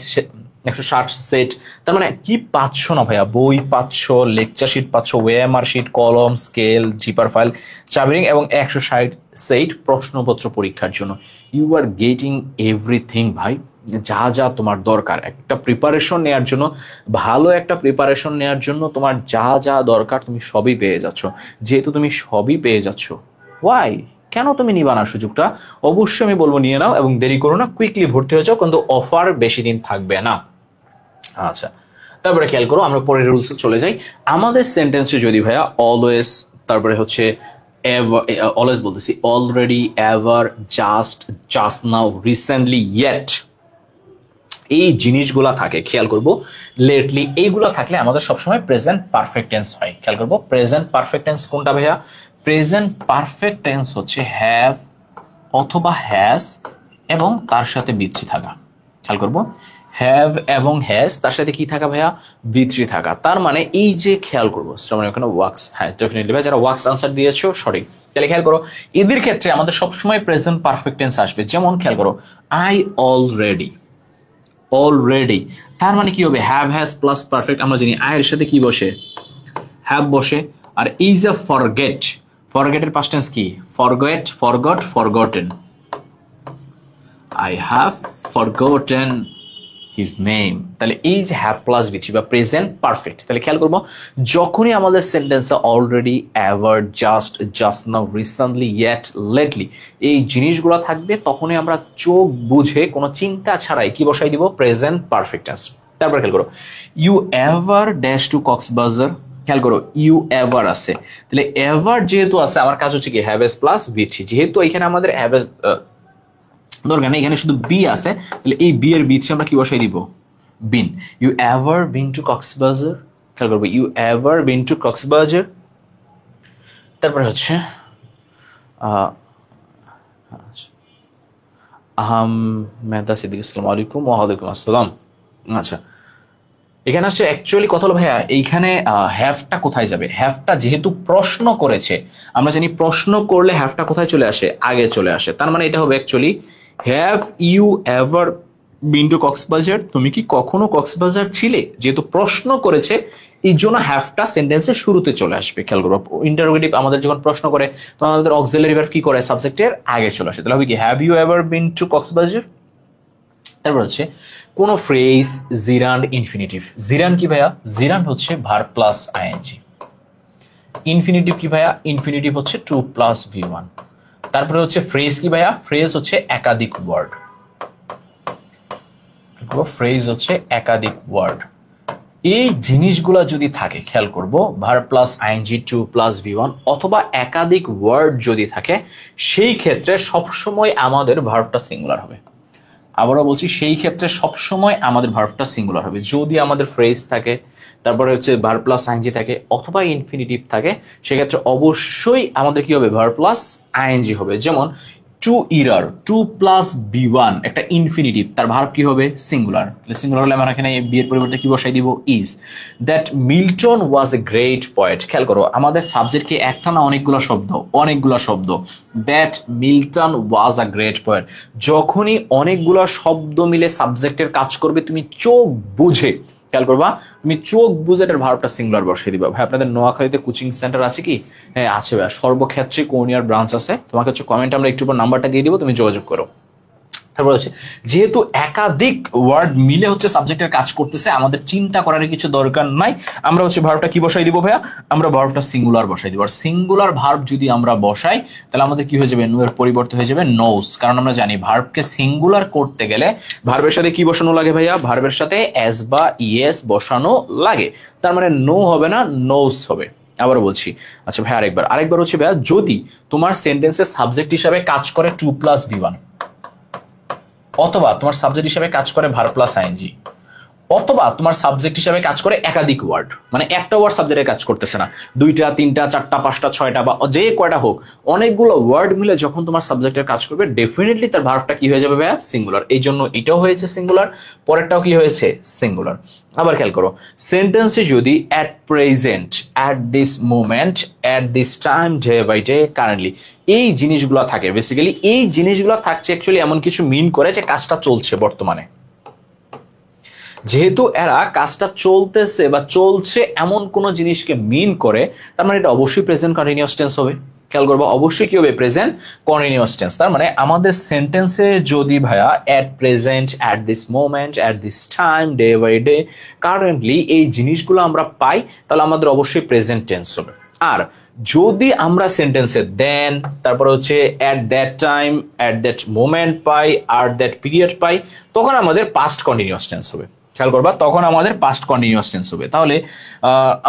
সেট। তার মানে কি পাচ্ছ না ভাইয়া? বই পাচ্ছ, লেকচার শিট পাচ্ছ, ওএমআর শিট, কলম, স্কেল, জিপার ফাইল, চাবিরিং এবং 160 সেট প্রশ্নপত্র পরীক্ষার জন্য। ইউ আর গেটিং এভরিথিং ভাই, যা যা তোমার দরকার একটা প্রিপারেশন নেওয়ার জন্য, ভালো একটা প্রিপারেশন নেওয়ার জন্য তোমার যা যা দরকার তুমি সবই পেয়ে যাচ্ছ। যেহেতু তুমি সবই পেয়ে যাচ্ছ, ওয়াই, কেন তুমি নিবা না সুযোগটা? অবশ্যই আমি বলবো নিয়ে নাও এবং দেরি করো না, কুইকলি ভর্তি হয়ে যাও, কিন্তু অফার বেশি দিন থাকবে না। আচ্ছা, তারপরে খেয়াল করো, আমরা পরের রুলসে চলে যাই। আমাদের সেন্টেন্সে যদি ভাইয়া অলওয়েজ, তারপরে হচ্ছে এভার, অলওয়েজ বলতেছি, already, ever, just, just now, recently, yet, এই জিনিসগুলা থাকে, খেয়াল করবো লেটলি, এইগুলা থাকলে আমাদের সবসময় প্রেজেন্ট পারফেক্ট টেন্স হয়। খেয়াল করবো প্রেজেন্ট পারফেক্ট টেন্স কোনটা ভাইয়া? প্রেজেন্ট পারফেক্ট টেন্স হচ্ছে হ্যাভ অথবা হ্যাজ এবং তার সাথে বিথ্রি থাকা। খেয়াল করবো হ্যাভ এবং হ্যাজ, তার সাথে কি থাকা ভাইয়া? বিথ্রি থাকা। তার মানে এই যে খেয়াল করবো ওখানে ওয়ার্কস, হ্যাঁ ডেফিনেটলি ভাই, যারা ওয়ার্কস আনসার দিয়েছো সঠিক। তাহলে খেয়াল করো এদের ক্ষেত্রে আমাদের সবসময় প্রেজেন্ট পারফেক্ট টেন্স আসবে। যেমন খেয়াল করো আই অলরেডি, অলরেডি, তার মানে কি হবে? Have has plus perfect. আমরা জানি আই এর সাথে কি বসে? হ্যাভ বসে। আর ইজ এ ফরগেট, ফরগেটের পাস্ট টেন্স কি? Forget, forgot, forgotten. I have forgotten his name. তাহলে এই যে হ্যাভ প্লাস বিথি বা প্রেজেন্ট পারফেক্ট, তাহলে খেয়াল করবো যখনই আমাদের সেন্টেন্সে already, ever, just, just now, recently, yet, lately এই জিনিসগুলো থাকবে, তখনই আমরা চোখ বুঝে কোনো চিন্তা ছাড়াই কি বসাই দিব? Present perfect tense. তারপর খেয়াল করো you ever dash to Cox's Bazar. খেয়াল করো ইউ এভার আছে, তাহলে এভার যেহেতু আছে আমার কাজ হচ্ছে কি? Have S plus Bithi. যেহেতু এখানে আমাদের হ্যাভ এস দরকার নেই, এখানে শুধু বি আছে, তাহলে এই বি এর বিথি আমরা কি বসাই দিব? Been. You ever been to Cox's Bazar. খেয়াল করবো you ever been to Cox's Bazar. তারপরে হচ্ছে আহমেদা সিদ্দিক, আসসালামু আলাইকুম। ওয়ালাইকুম আসসালাম। আচ্ছা, এখানে হচ্ছে অ্যাকচুয়ালি কথা হলো ভাইয়া, এইখানে হ্যাভটা কোথায় যাবে? হ্যাভটা যেহেতু প্রশ্ন করেছে, আমরা জানি প্রশ্ন করলে হ্যাভটা কোথায় চলে আসে? আগে চলে আসে। তার মানে এটা হবে actually have you ever been to Cox's Bazar? তুমি কি কখনো কক্সবাজার ছিলে? যেহেতু প্রশ্ন করেছে এই জন্য হ্যাভটা সেন্টেন্সের শুরুতে চলে আসবে। খেয়াল করবো ইন্টারোগেটিভ আমাদের যখন প্রশ্ন করে তখন আমাদের অক্সিলারি ভার্ব কি করে? সাবজেক্টের আগে চলে আসে। তাহলে হবে কি? Have you ever been to Cox's Bazar. তারপর হচ্ছে কোন ফ্রেজ জিরান্ড ইনফিনিটিভ। জিরান্ড কি ভাইয়া? জিরান্ড হচ্ছে ভার্ব প্লাস আইএনজি। ইনফিনিটিভ কি ভাইয়া? ইনফিনিটিভ হচ্ছে টু প্লাস V1। তারপরে হচ্ছে ফ্রেজ কি ভাইয়া? ফ্রেজ হচ্ছে একাধিক ওয়ার্ড। ফ্রেজ হচ্ছে একাধিক ওয়ার্ড। এই জিনিসগুলা যদি থাকে, খেয়াল করব verb plus ING, to plus V1 অথবা একাধিক ওয়ার্ড যদি থাকে, সেই ক্ষেত্রে সবসময় আমাদের ভার্বটা সিঙ্গুলার হবে। আবারও বলছি, সেই ক্ষেত্রে সবসময় আমাদের ভার্বটা সিঙ্গুলার হবে। যদি আমাদের ফ্রেজ থাকে, তারপরে হচ্ছে ভার্ব প্লাস আইএনজি থাকে অথবা ইনফিনিটিভ থাকে, সেক্ষেত্রে অবশ্যই আমাদের কি হবে? ভার্ব প্লাস আইএনজি হবে। যেমন টু ইরার, টু প্লাস বি ওয়ান একটা ইনফিনিটিভ, তার ভার্ব কি হবে? সিঙ্গুলার। সিঙ্গুলার হলে আমরা এখানে বি এর পরিবর্তে কি বসাই দিব? Is. That Milton was a great poet. খেয়াল করো আমাদের সাবজেক্ট কি একটা না অনেকগুলো শব্দ? অনেকগুলো শব্দ। That Milton was a great poet, যখনই অনেকগুলো শব্দ মিলে সাবজেক্টের কাজ করবে তুমি চোখ বুঝে, খেয়াল করবা, তুমি চোখ বুঝে এটার ভার্বটা সিঙ্গুলার বসিয়ে দিবা। ভাই আপনাদের নোয়াখালীতে কোচিং সেন্টার আছে কি? হ্যাঁ আছে ভাই, সর্বক্ষেত্রে কোনিয়ার ব্রাঞ্চ আছে। তোমাকে হচ্ছে কমেন্ট আমরা একটু পর নাম্বারটা দিয়ে দিব, তুমি যোগাযোগ করো। তারপর হচ্ছে যেহেতু একাধিক ওয়ার্ড মিলে হচ্ছে সাবজেক্টের কাজ করতেছে, আমাদের চিন্তা করার কিছু দরকার নাই। আমরা হচ্ছে ভার্বটা কি বসাই দিব ভাইয়া? আমরা ভার্বটা সিঙ্গুলার বসাই দিব। আর সিঙ্গুলার ভার্ব যদি আমরা বসাই তাহলে আমাদের কি হয়ে যাবে? নো এর পরিবর্তে হয়ে যাবে নোস। কারণ আমরা জানি ভার্বকে সিঙ্গুলার করতে গেলে ভার্বের সাথে কি বসানো লাগে ভাইয়া? ভার্বের সাথে এস বা ইএস বসানো লাগে। তার মানে নো হবে না, নোস হবে। আবার বলছি, আচ্ছা ভাই আরেকবার হচ্ছে ভাইয়া, যদি তোমার সেন্টেন্সে সাবজেক্ট হিসাবে কাজ করে টু প্লাস বি ওয়ান, অথবা তোমার সাবজেক্ট হিসেবে কাজ করে ভার্ব প্লাস আইএনজি, অথবা তোমার সাবজেক্ট হিসেবে কাজ করে একাধিক ওয়ার্ড, মানে একটা ওয়ার্ড সাবজেক্টে কাজ করতেছে না, দুইটা তিনটা চারটা পাঁচটা ছয়টা বা যে কয়টা হোক, অনেকগুলো ওয়ার্ড মিলে যখন তোমার সাবজেক্টের কাজ করবে ডেফিনেটলি তার ভার্বটা কি হয়ে যাবে ভাইয়া? সিঙ্গুলার। এই জন্য এটাও হয়েছে সিঙ্গুলার, পরেরটাও কি হয়েছে? সিঙ্গুলার। আবার খেয়াল করো, সেন্টেন্সে যদি at present, at this moment, at this time, day by day, currently, এই জিনিসগুলো থাকে, বেসিক্যালি এই জিনিসগুলো থাকছে অ্যাকচুয়ালি এমন কিছু মিন করে যে কাজটা চলছে বর্তমানে। যেহেতু এরা কাজটা চলতেছে বা চলছে এমন কোন জিনিসকে মিন করে, তার মানে এটা অবশ্যই প্রেজেন্ট কন্টিনিউয়াস টেন্স হবে। খেয়াল করবো অবশ্যই কি হবে? Present continuous tense. তার মানে আমাদের সেন্টেন্সে যদি ভাইয়া at present, at this moment, at this time, day by day, currently এই জিনিসগুলো আমরা পাই, তাহলে আমাদের অবশ্যই প্রেজেন্ট টেন্স হবে। আর যদি আমরা সেন্টেন্সে দেন, তারপরে হচ্ছে at that time, at that moment পাই, আর দ্যাট পিরিয়ড পাই, তখন আমাদের পাস্ট কন্টিনিউয়াস টেন্স হবে। খেয়াল করবা, তখন আমাদের পাস্ট কন্টিনিউয়াস টেন্স হবে। তাহলে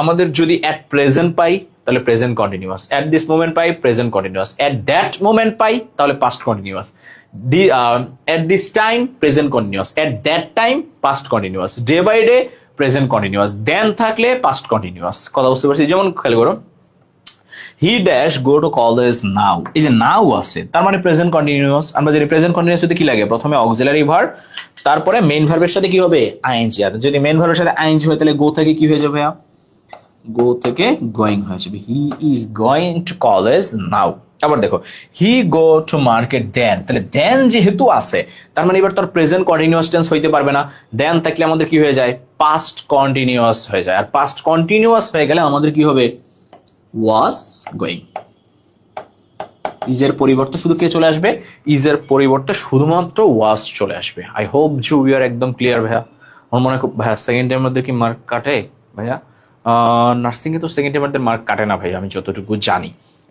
আমাদের যদি এট প্রেজেন্ট পাই তাহলে present continuous, at this moment পাই present continuous, at that moment পাই তাহলে past continuous, at this time present continuous, at that time past continuous, day by day present continuous, then থাকলে পাস্ট কন্টিনিউয়াস। কথা বুঝতে পারছি? যেমন খেয়াল করো, he dash go to college now, এই যে নাও আছে তার মানে প্রেজেন্ট কন্টিনিউয়াস। আমরা যদি প্রেজেন্ট কন্টিনিউয়াস কি লাগে? প্রথমে অক্সিলারি ভার্ব, তারপরে মেইন ভার্বের সাথে কি হবে? আইএনজি। আর যদি মেইন ভার্বের সাথে আইএনজি হয় তাহলে গো থেকে কি হয়ে যাবে? গো থেকে গোয়িং হয়ে যাবে। He is going to college now. আবার দেখো, হি গো টু মার্কেট দেন, তাহলে দেন যেহেতু আছে তার মানে এবার তোর প্রেজেন্ট কন্টিনিউয়াস টেন্স হইতে পারবে না। দেন থাকলে আমাদের কি হয়ে যায়? পাস্ট কন্টিনিউয়াস হয়ে যায়। আর পাস্ট কন্টিনিউয়াস হয়ে গেলে আমাদের কি হবে? Was going. ইজের পরিবর্তে শুধু কে চলে আসবে? ইজের পরিবর্তে শুধুমাত্র ওয়াজ চলে আসবে। আই হোপ যে উই আর একদম ক্লিয়ার ভাইয়া। আমার মনে হয় ভাইয়া সেকেন্ড টাইমের মধ্যে কি মার্ক কাটে ভাইয়া? নার্সিং এ তো সেকেন্ড টাইমের মার্ক কাটে না ভাই, আমি যতটুকু জানি,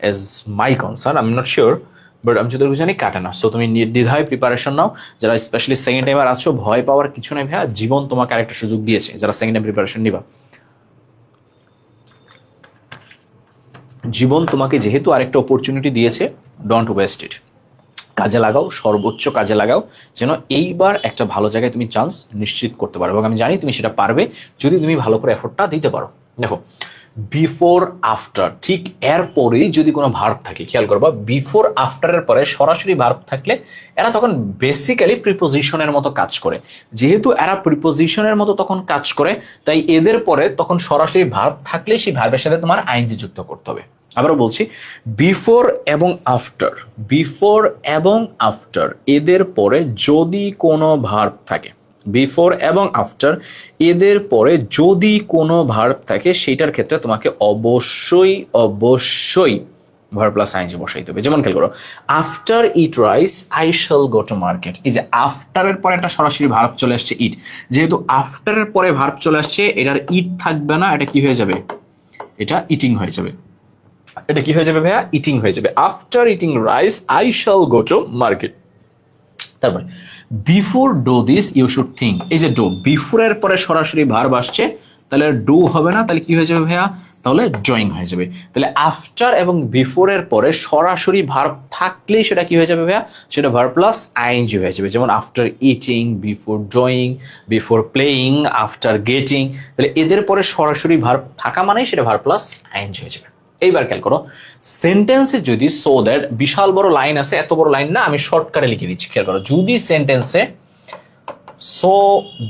as my concern, I am not sure, but আমি যতটুকু জানি কাটে না। সো তুমি নির্দ্বিধায় প্রিপারেশন নাও। যারা স্পেশালি সেকেন্ড টাইমার আছো, ভয় পাওয়ার কিছু নাই ভাইয়া, জীবন তোমাকে আরেকটা সুযোগ দিয়েছে। যারা সেকেন্ড টাইম প্রিপারেশন নিবা, জীবন তোমাকে যেহেতু আরেকটা অপরচুনিটি দিয়েছে, ডোন্ট ওয়েস্ট ইট। কাজে লাগাও, সর্বোচ্চ কাজে লাগাও, যেন এইবার একটা ভালো জায়গায় তুমি চান্স নিশ্চিত করতে পারো। এবং আমি জানি তুমি সেটা পারবে যদি তুমি ভালো করে এফোর্টটা দিতে পারো। দেখো, বিফোর আফটার, ঠিক এর পরেই যদি কোনো ভার্ব থাকে, খেয়াল করবা, বিফোর আফটারের পরে সরাসরি ভার্ব থাকলে এরা তখন বেসিক্যালি প্রিপোজিশনের মতো কাজ করে। যেহেতু এরা প্রিপোজিশনের মতো তখন কাজ করে, তাই এদের পরে তখন সরাসরি ভার্ব থাকলে সেই ভার্বের সাথে তোমার আইএনজি যুক্ত করতে হবে। আবারও বলছি, বিফোর এবং আফটার, বিফোর এবং আফটার এদের পরে যদি কোনো ভার্ব থাকে, বিফোর এবং আফটার এদের পরে যদি কোনো ভার্ব থাকে, সেটার ক্ষেত্রে তোমাকে অবশ্যই অবশ্যই ভার্ব প্লাস আইএনজি বসাইতে হবে। যেমন খেয়াল করো, after eat rice I shall go to market. এই যে আফটারের পরে একটা সরাসরি ভার্ব চলে আসছে ইট, যেহেতু আফটারের পরে ভার্ব চলে আসছে, এটার ইট থাকবে না, এটা কি হয়ে যাবে? এটা ইটিং হয়ে যাবে। এটা কি হয়ে যাবে ভাইয়া? ইটিং হয়ে যাবে। After eating rice I shall go to market. তারপরে before do this you should think, এই যে ডু, বিফোর এর পরে সরাসরি ভার্ব আসছে, তাহলে ডু হবে না, তাহলে কি হয়ে যাবে ভাইয়া? তাহলে ড্রয়িং হয়ে যাবে। তাহলে আফটার এবং বিফোর এর পরে সরাসরি ভার্ব থাকলেই সেটা কি হয়ে যাবে ভাইয়া? সেটা ভার্ব প্লাস আইএনজি হয়ে যাবে। যেমন after eating, before drawing, before playing, after getting. তাহলে এদের পরে সরাসরি ভার্ব থাকা মানেই সেটা ভার্ব প্লাস আইএনজি হয়ে যাবে। এইবার খেয়াল করো, সেন্টেন্সে যদি সো দ্যাট বিশাল বড় লাইন আছে, এত বড় লাইন না, আমি শর্টকাটে লিখে দিচ্ছি। খেয়াল করো, যদি সেন্টেন্সে সো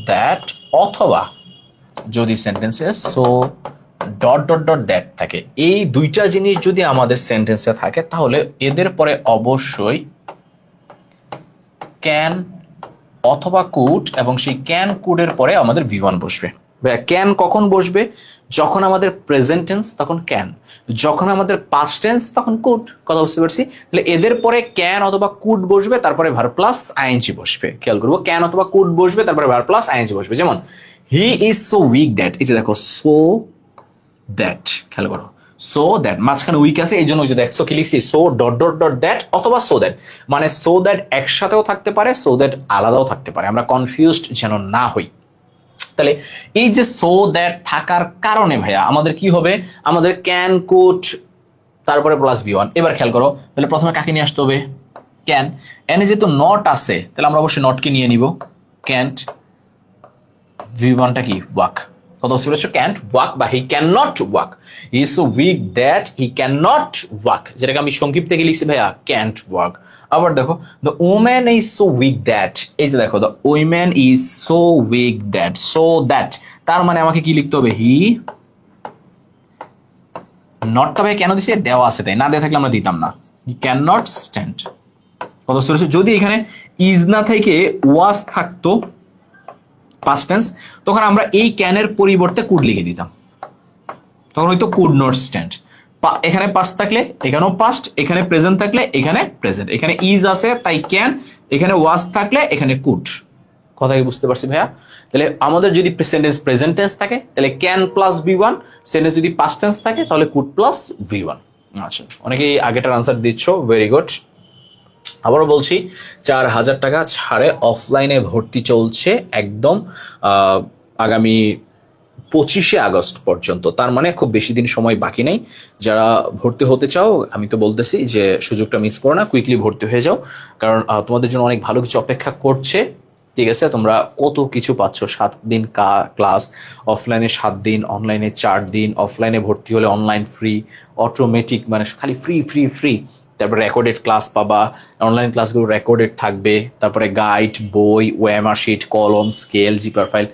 দ্যাট অথবা যদি সেন্টেন্সে so dot dot dot that থাকে, এই দুইটা জিনিস যদি আমাদের সেন্টেন্সে থাকে তাহলে এদের পরে অবশ্যই ক্যান অথবা কুড, এবং সেই ক্যান কুডের পরে আমাদের V1 বসবে। ক্যান কখন বসবে? যখন আমাদের প্রেজেন্ট টেন্স তখন ক্যান, যখন আমাদের পাস্ট টেন্স তখন কুড। কথা বুঝতে পারছি? তাহলে এদের পরে ক্যান অথবা কুড বসবে, তারপরে ভার্ব প্লাস আইএনজি বসবে। খেয়াল করবো, ক্যান অথবা কুড বসবে, তারপরে ভার্ব প্লাস আইএনজি বসবে। যেমন he is so weak that, এই যে দেখো সো দ্যাট, খেয়াল করো সো দ্যাট মাঝখানে উইক আছে, এই জন্য ওই যে দেখছো কি লিখছি, so dot dot dot that অথবা সো দ্যাট, মানে সো দ্যাট একসাথেও থাকতে পারে, সো দ্যাট আলাদাও থাকতে পারে, আমরা কনফিউজড যেন না হই। তাহলে এই যে সো দ্যাট থাকার কারণে ভাইয়া আমাদের কি হবে, আমাদের ক্যান কুড তারপরে প্লাস V1। এবার খেয়াল করো, তাহলে প্রথমে কাকে নিয়ে আসতে হবে? ক্যান। এনে যেহেতু নট আছে তাহলে আমরা অবশ্যই নটকে নিয়ে নিব, ক্যান্ট। V1টা কি? ওয়াক। কথা বুঝতে পেরেছো? ক্যান্ট ওয়াক বা he can not walk, he is so weak that he can not walk, যেটাকে আমি সংক্ষিপ্ত থেকে লিখছি ভাইয়া ক্যান্ট ওয়াক। আবার দেখো, the woman is so weak that, এই যে দেখো the woman is so weak that, so that তার মানে আমাকে কি লিখতে হবে? হি, নটটা ভাই কেন দিছে? দেওয়া আছে তাই, না দেওয়া থাকলে আমরা দিতাম না। He can not stand. কথা বুঝতে পেরেছো? যদি এখানে ইজ না থেকে ওয়াজ থাকতো পাস্ট টেন্স, তখন আমরা এই ক্যানের পরিবর্তে কুড লিখে দিতাম, তখন হয়তো কুড নট স্ট্যান্ড। এখানে পাস্ট থাকলে এখানেও পাস্ট, এখানে প্রেজেন্ট থাকলে এখানে প্রেজেন্ট, এখানে ইজ আছে তাই ক্যান, এখানে ওয়াজ থাকলে এখানে কুড। কথা কি বুঝতে পারছি ভাইয়া? তাহলে আমাদের যদি সেন্টেন্স প্রেজেন্ট টেন্স থাকে তাহলে ক্যান প্লাস V1, সেন্টেন্স যদি পাস্ট টেন্স থাকে তাহলে কুড প্লাস V1। আচ্ছা, অনেকেই আগেটার আনসার দিচ্ছ, ভেরি গুড। আবারও বলছি, 4000 টাকা ছাড়ে অফলাইনে ভর্তি চলছে একদম আগামী 25শে আগস্ট পর্যন্ত। তার মানে খুব বেশি দিন সময় বাকি নেই। যারা ভর্তি হতে চাও আমি তো বলতেছি যে সুযোগটা মিস করো না, কুইকলি ভর্তি হয়ে যাও, কারণ তোমাদের জন্য অনেক ভালো কিছু অপেক্ষা করছে। ঠিক আছে, তোমরা কত কিছু পাচ্ছ, 7 দিন ক্লাস, অফলাইনে 7 দিন, অনলাইনে 4 দিন, অফলাইনে ভর্তি হলে অনলাইন ফ্রি, অটোমেটিক মানে খালি ফ্রি ফ্রি ফ্রি, তারপরে রেকর্ডেড ক্লাস পাবা, অনলাইন ক্লাসগুলো রেকর্ডেড থাকবে, তারপরে গাইড, বই, ওএমআর শিট, কলম, স্কেল, জিপার ফাইল,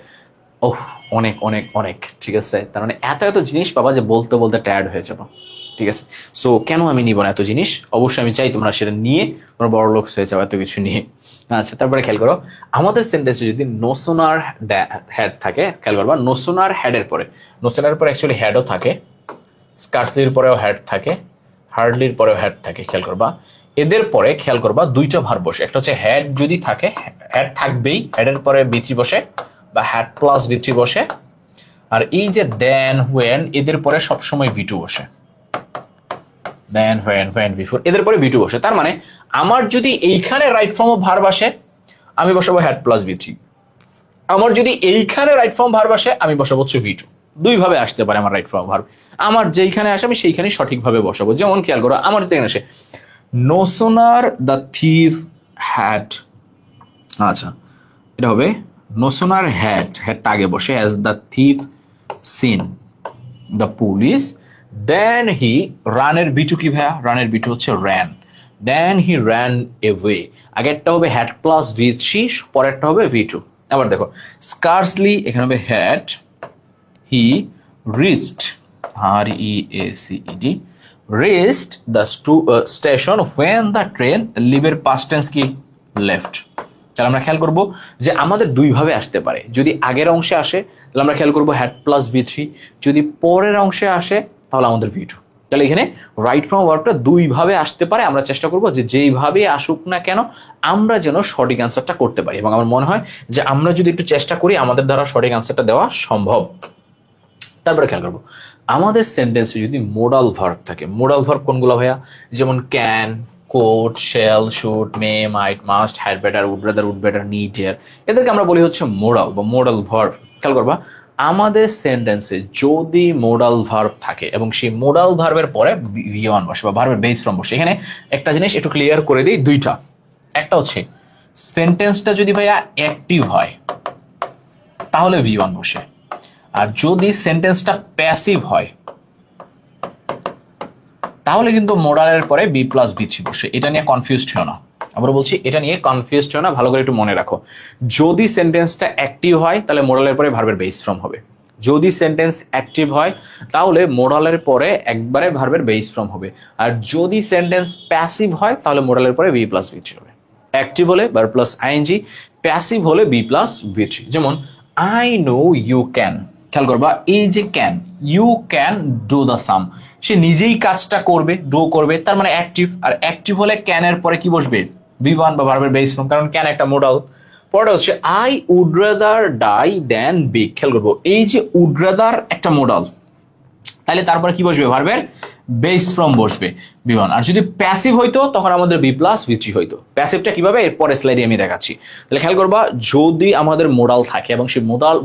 ওহ অনেক অনেক অনেক। ঠিক আছে, তার মানে এত এত জিনিস পাবা যে বলতে বলতে টায়ার্ড হয়ে যাবো। ঠিক আছে, সো কেন আমি নিব না এত জিনিস? অবশ্যই আমি চাই তোমরা সেটা নিয়ে তোমরা বড় লোক হয়ে যাও এত কিছু নিয়ে। আচ্ছা, তারপরে খেয়াল করো, আমাদের সেন্টেন্সে যদি নোসোনার হেড থাকে, খেয়াল করবা নোসোনার হেডের পরে, নোসোনার পরে অ্যাকচুয়ালি হেডও থাকে, স্কার্সলির পরেও হেড থাকে, হার্ডলির পরেও হেড থাকে। খেয়াল করবা এদের পরে খেয়াল করবা দুইটা ভার্ব বসে, একটা হচ্ছে হেড যদি থাকে, হেড থাকবেই, হেডের পরে V3 বসে বা হেড প্লাস V3 বসে, আর এই যে দেন, হোয়েন, এদের পরে সবসময় V2 বসে, দেন, হোয়েন, হোয়েন, বিফোর, এদের পরে V2 বসে। তার মানে আমার যদি এইখানে রাইট ফর্ম অফ ভার্ব আসে আমি বসাবো হেড প্লাস V3, আমার যদি এইখানে রাইট ফর্ম ভার্ব আসে আমি বসাবো হচ্ছে V2। দুইভাবে আসতে পারে আমার রাইট ফর্ম ভার্ব, আমার যেইখানে আসে আমি সেইখানে সঠিকভাবে বসাবো। যেমন খেয়াল করো, আমার যদি আসে no sooner the thief had, আচ্ছা এটা হবে নো সোনার হেডটা আগে বসে, as the thief seen the police, then he, রানের V2 কি ভাইয়া? রানের V2 হচ্ছে ran, then he ran away. আগেরটা হবে হেড প্লাস V3, পরেরটা হবে V2। আবার দেখো স্কার্সলি, এখানে হবে head, he reached, REACED, reached the station when the train, লিভের past tense কি? left। তাহলে আমরা খেয়াল করব যে আমাদের দুইভাবে আসতে পারে। যদি আগের অংশে আসে তাহলে আমরা খেয়াল করব হেড প্লাস V3, যদি পরের অংশে আসে তাহলে আমাদের V2। তাহলে এখানে রাইট ফর্ম ভার্বটা দুইভাবে আসতে পারে। আমরা চেষ্টা করব যে যেইভাবে আসুক না কেন আমরা যেন সঠিক অ্যান্সারটা করতে পারি, এবং আমার মনে হয় যে আমরা যদি একটু চেষ্টা করি আমাদের দ্বারা সঠিক অ্যান্সারটা দেওয়া সম্ভব। তারপরে খেয়াল করবো আমাদের সেন্টেন্সে যদি মোডাল ভার্ব থাকে, মোডাল ভার্ব কোনগুলো ভাইয়া? যেমন can, could, shall, should, may, might, must, had better, would rather, would better, need, here, এদেরকে আমরা বলি হচ্ছে মোডাল বা মোডাল ভার্ব। খেয়াল করবা আমাদের সেন্টেন্সে যদি মোডাল ভার্ব থাকে এবং সেই মোডাল ভার্বের পরে V1 বসে বা ভার্বের বেস ফর্ম বসে, এখানে একটা জিনিস একটু ক্লিয়ার করে দিই, দুইটা। একটা হচ্ছে সেন্টেন্সটা যদি ভাইয়া অ্যাক্টিভ হয় তাহলে V1 বসে, আর যদি সেন্টেন্সটা প্যাসিভ হয় তাহলে কিন্তু মোডালের পরে বি প্লাস বি থ্রি বসে। এটা নিয়ে কনফিউজড হও না, আবার বলছি এটা নিয়ে কনফিউজড হও না, ভালো করে একটু মনে রাখো। যদি সেন্টেন্সটা অ্যাক্টিভ হয় তাহলে মোডালের পরে ভার্বের বেস ফর্ম হবে। যদি সেন্টেন্স অ্যাক্টিভ হয় তাহলে মোডালের পরে একবারে ভার্বের বেস ফর্ম হবে। আর যদি সেন্টেন্স প্যাসিভ হয় তাহলে মোডালের পরে বি প্লাস বি থ্রি হবে। অ্যাক্টিভ হলে ভার্ব প্লাস আইএনজি, প্যাসিভ হলে বি প্লাস বি থ্রি। যেমন আই নো ইউ ক্যান, খেয়াল করবা এই যে can, you can do the same, সে নিজেই কাজটা করবে, ডু করবে, তার মানে অ্যাক্টিভ। আর অ্যাক্টিভ হলে ক্যানের পরে কি বসবে? বি ওয়ান বা ভার্বের বেস ফর্ম, কারণ ক্যান একটা মোডাল। পরে হচ্ছে I would rather die than be, খেয়াল করবো এই যে উড রাদার একটা মোডাল, তাহলে তারপরে কি বসবে? ভার্বের বেস ফর্ম বসবে বি ওয়ান। আর যদি প্যাসিভ হইতো তখন আমাদের বি প্লাস বি থ্রি হইতো। প্যাসিভটা কিভাবে এর পরে স্লাইডে আমি দেখাচ্ছি। তাহলে খেয়াল করবা যদি আমাদের মোডাল থাকে এবং সেই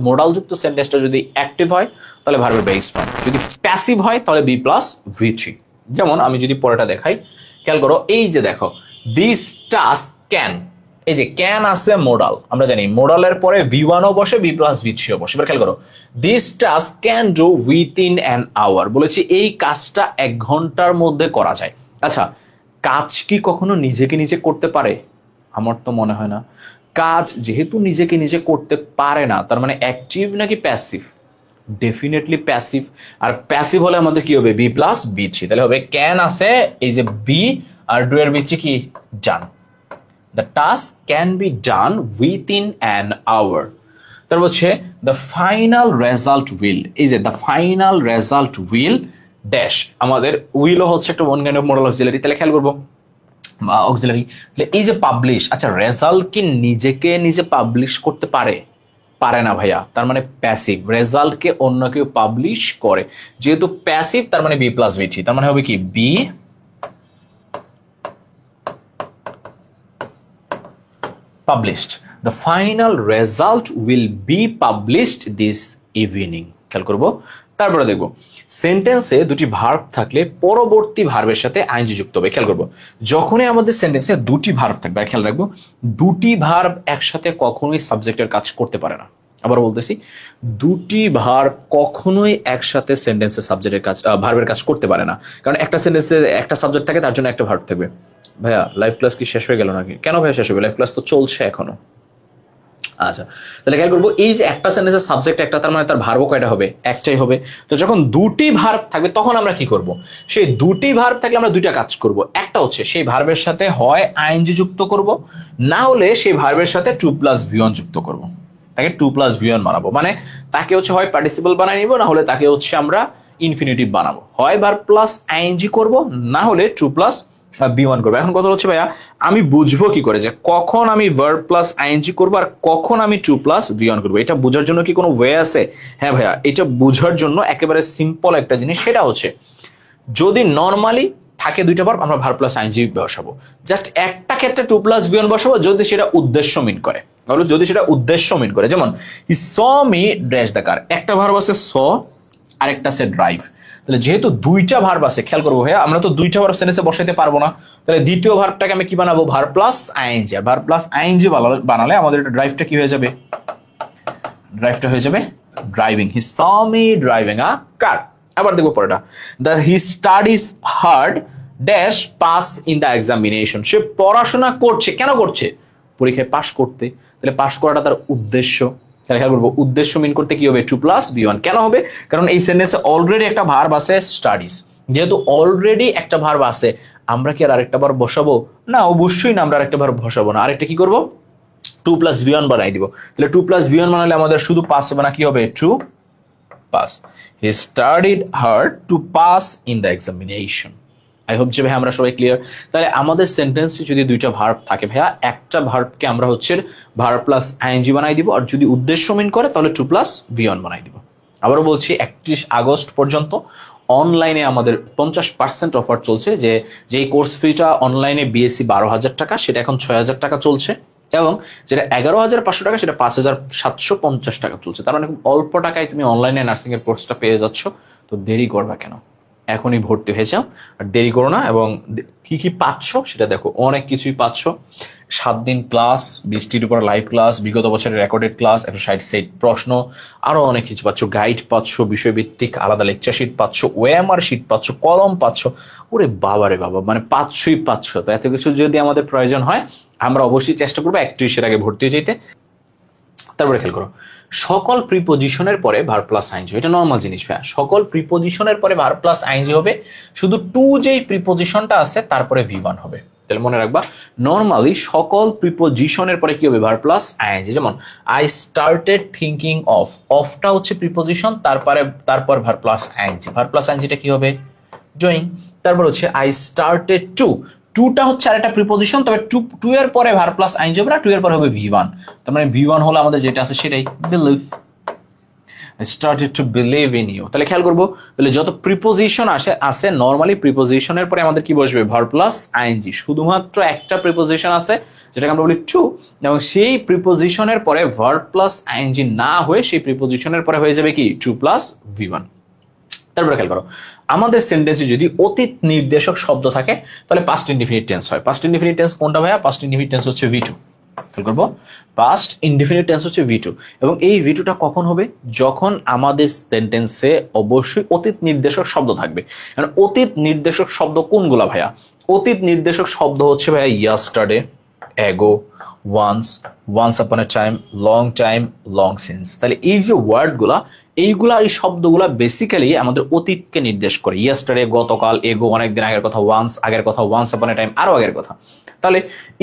মোডাল যুক্ত সেন্টেন্সটা যদি অ্যাক্টিভ হয় তাহলে ভার্বের বেস ফর্ম, যদি প্যাসিভ হয় তাহলে বি প্লাস বি থ্রি। যেমন আমি যদি পরেটা দেখাই, খেয়াল করো এই যে দেখো দিস টাস্ক ক্যান, এই যে ক্যান আছে মোডাল, আমরা জানি মোডালের পরে ভি ওয়ানও বসে, বি প্লাস বি থ্রিও বসে। এবার খেয়াল করো this task can do within an hour, বলেছি এই কাজটা 1 ঘন্টার মধ্যে করা যায়। আচ্ছা কাজ কি কখনো নিজেকে নিজে করতে পারে? আমার তো মনে হয় না। কাজ যেহেতু নিজেকে নিজে করতে পারে না, তার মানে অ্যাক্টিভ নাকি প্যাসিভ? Definitely passive. আর প্যাসিভ হলে আমাদের কি হবে? Be plus V three. তাহলে হবে ক্যান আছে এই যে বি, আর ডু এর বি থ্রি কি? Done. The task can be done within an hour. তারপর হচ্ছে the final result will, এই যে the final result will dash, আমাদের will হচ্ছে একটা one kind of modal auxiliary। তাহলে খেয়াল করবো auxiliary, তাহলে এই যে পাবলিশ, আচ্ছা রেজাল্ট কি নিজেকে নিজে পাবলিশ করতে পারে? পারে না ভাইয়া, তার মানে প্যাসিভ। রেজাল্টকে অন্য কেউ পাবলিশ করে, যেহেতু প্যাসিভ তার মানে বি প্লাস বি থ্রি, তার মানে হবে কি? Be published. The final result will be published this evening. খেয়াল করব। তারপরে দেখব সেন্টেন্সে দুটি ভার্ব থাকলে পরবর্তী ভার্বের সাথে আইএনজি যুক্ত হবে। খেয়াল করব যখনই আমাদের সেন্টেন্সে দুটি ভার্ব থাকবে, আর খেয়াল রাখবো দুটি ভার্ব একসাথে কখনোই সাবজেক্টের কাজ করতে পারে না। আবার বলতেছি দুটি ভার্ব কখনোই একসাথে সেন্টেন্সে সাবজেক্টের কাজ ভার্বের কাজ করতে পারে না, কারণ একটা সেন্টেন্সে একটা সাবজেক্ট থাকে, তার জন্য একটা ভার্ব থাকবে। ভাইয়া লাইভ ক্লাস কি শেষ হয়ে গেল নাকি? কেন ভাইয়া শেষ হবে? লাইভ ক্লাস তো চলছে এখনো। আচ্ছা তাহলে খেয়াল করবো এই যে একটা সেন্টেন্সের সাবজেক্ট একটা, তার মানে তার ভার্বও কয়টা হবে? একটাই হবে। তো যখন দুটি ভার্ব থাকবে তখন আমরা কি করব? সেই দুটি ভার্ব থাকলে আমরা দুইটা কাজ করব। একটা হচ্ছে সেই ভার্বের সাথে হয় আইএনজি যুক্ত করব, না হলে সেই ভার্বের সাথে টু প্লাস ভি ওয়ান যুক্ত করব। তাকে টু প্লাস ভি ওয়ান বানাবো, মানে তাকে হচ্ছে হয় পার্টিসিপল বানাই নিব, না হলে তাকে হচ্ছে আমরা ইনফিনিটিভ বানাবো। হয় ভার্ব প্লাস আইএনজি করব, না হলে টু প্লাস বি ওয়ান করবো। এখন কথা হচ্ছে ভাইয়া আমি বুঝবো কি করে যে কখন আমি ভার্ব প্লাস আইএনজি করবো আর কখন আমি টু প্লাস বি ওয়ান করবো? এটা বোঝার জন্য কি কোনো ওয়ে আছে? হ্যাঁ ভাইয়া, এটা বোঝার জন্য একেবারে সিম্পল একটা জিনিস, সেটা হচ্ছে যদি নর্মালি থাকে দুইটা ভার্ব, আমরা ভার্ব প্লাস আইএনজি বসাবো। জাস্ট একটা ক্ষেত্রে টু প্লাস বি ওয়ান বসাবো যদি সেটা উদ্দেশ্য মিন করে। তাহলে যদি সেটা উদ্দেশ্য মিন করে, যেমন he saw me dash the car, একটা ভার্ব আছে স, আরেকটা আছে ড্রাইভ। তাহলে যেহেতু দুইটা ভার্ব আছে, খেয়াল করবো ভাইয়া আমরা তো দুইটা ভার্ব সেন্টেন্সে বসাইতে পারবো না, তাহলে দ্বিতীয় ভার্বটাকে আমি কি বানাবো? Verb plus ING. আর ভার্ব প্লাস আইএনজি বানালে আমাদের ড্রাইভটা কি হয়ে যাবে? ড্রাইভটা হয়ে যাবে driving. He saw me driving a car. আবার দেখবো পরেটা, the he studies hard dash pass in the examination, সে পড়াশোনা করছে, কেন করছে? পরীক্ষায় পাস করতে। তাহলে পাস করাটা তার উদ্দেশ্য। তাহলে খেয়াল করবো উদ্দেশ্য মিন করতে কি হবে? To plus V one. কেন হবে? কারণ এই সেন্টেন্সে অলরেডি একটা ভার্ব আছে স্টাডিজ। যেহেতু অলরেডি একটা ভার্ব আছে, আমরা কি আর আরেকটা ভার্ব বসাবো? না, অবশ্যই না, আমরা আরেকটা ভার্ব বসাবো না। আরেকটা কি করবো? টু প্লাস বি ওয়ান বানাই দিব। তাহলে টু প্লাস বি ওয়ান বানালে আমাদের শুধু পাস হবে না, কি হবে? To pass. He studied hard to pass in the examination. I hope যে ভাই আমরা সবাই ক্লিয়ার। তাহলে আমাদের সেন্টেন্সে যদি দুইটা ভার্ব থাকে ভাইয়া, একটা ভার্বকে আমরা হচ্ছে ভার্ব প্লাস আইএনজি বানাই দিব, আর যদি উদ্দেশ্য মিন করে তাহলে টু প্লাস ভি ওয়ান বানাই দিব। আবারও বলছি 31 আগস্ট পর্যন্ত অনলাইনে আমাদের 50% অফার চলছে, যেই কোর্স ফিটা অনলাইনে বিএসসি 12,000 টাকা, সেটা এখন 6,000 টাকা চলছে, এবং যেটা 11,500 টাকা সেটা 5,750 টাকা চলছে। তার মানে খুব অল্প টাকায় তুমি অনলাইনে নার্সিং এর কোর্সটা পেয়ে যাচ্ছ। তো দেরি করবা কেন? এখনই ভর্তি হয়ে যাও, আর দেরি করো না। এবং কি কি পাচ্ছ সেটা দেখো, অনেক কিছুই পাচ্ছ। 7 দিন ক্লাস, 20টির উপর লাইভ ক্লাস, বিগত বছরের রেকর্ডেড ক্লাস, 160 সেট প্রশ্ন, আরো অনেক কিছু পাচ্ছ, গাইড পাচ্ছ, বিষয়ভিত্তিক আলাদা লেকচার শিট পাচ্ছ, ওএমআর শিট পাচ্ছ, কলম পাচ্ছ। ওরে বাবা রে বাবা, মানে পাচ্ছই পাচ্ছ। তো এত কিছু যদি আমাদের প্রয়োজন হয়, আমরা অবশ্যই চেষ্টা করবো 31-এর আগে ভর্তি হয়ে যেতে। তারপরে খেয়াল করো, সকল প্রিপোজিশনের পরে ভার্ব প্লাস আইএনজি, এটা নর্মাল জিনিস ভাইয়া। সকল প্রিপোজিশনের পরে ভার্ব প্লাস আইএনজি হবে, শুধু টু যেই প্রিপোজিশনটা আছে তারপরে V1 হবে। তাহলে মনে রাখবা, নর্মালি সকল প্রিপোজিশনের পরে কি হবে? Verb plus ING. যেমন আই স্টার্টেড থিঙ্কিং অফ, অফটা হচ্ছে প্রিপোজিশন, তারপর verb plus ING. Verb plus আইএনজিটা কি হবে? ডুইং। তারপর হচ্ছে আই স্টার্টেড টু, টুটা হচ্ছে আরেকটা প্রিপোজিশন, তবে টু এর পরে ভার্ব প্লাস আইএনজি হবে না, টু এর পরে হবে V1। তার মানে V1 হলো আমাদের যেটা আছে সেটাই, believe. I started to believe in you। তাহলে খেয়াল করবো, তাহলে যত প্রিপোজিশন আসে নরমালি প্রিপোজিশনের পরে আমাদের কি বসবে? Verb plus ING. শুধুমাত্র একটা প্রিপোজিশন আছে যেটাকে আমরা বলি টু, এবং সেই প্রিপোজিশনের পরে ভার্ব প্লাস আইএনজি না হয়ে সেই প্রিপোজিশনের পরে হয়ে যাবে কি? To plus V1। তারপরে খেয়াল করো, আমাদের সেন্টেন্সে যদি অতীত নির্দেশক শব্দ থাকে তাহলে পাস্ট ইনডিফিনিট টেন্স হয়। পাস্ট ইনডিফিনিট টেন্স কোনটা ভাইয়া? পাস্ট ইনডিফিনিট টেন্স হচ্ছে V2। খেয়াল করবো, পাস্ট ইনডিফিনিট টেন্স হচ্ছে V2, এবং এই V2টা কখন হবে? যখন আমাদের সেন্টেন্সে অবশ্যই অতীত নির্দেশক শব্দ থাকবে। কারণ অতীত নির্দেশক শব্দ কোনগুলা ভাইয়া? অতীত নির্দেশক শব্দ হচ্ছে ভাইয়া ইয়াস্টারডে, এগো, ওয়ান্স আপন এ টাইম, লং সিন্স। তাহলে এই যে ওয়ার্ডগুলা, এই শব্দগুলা বেসিক্যালি আমাদের অতীতকে নির্দেশ করে। ইয়েস্টারডে গতকাল, এগো অনেকদিন আগের কথা, আগের কথা, ওয়ান্স আপন এ টাইম আরো আগের কথা। তাহলে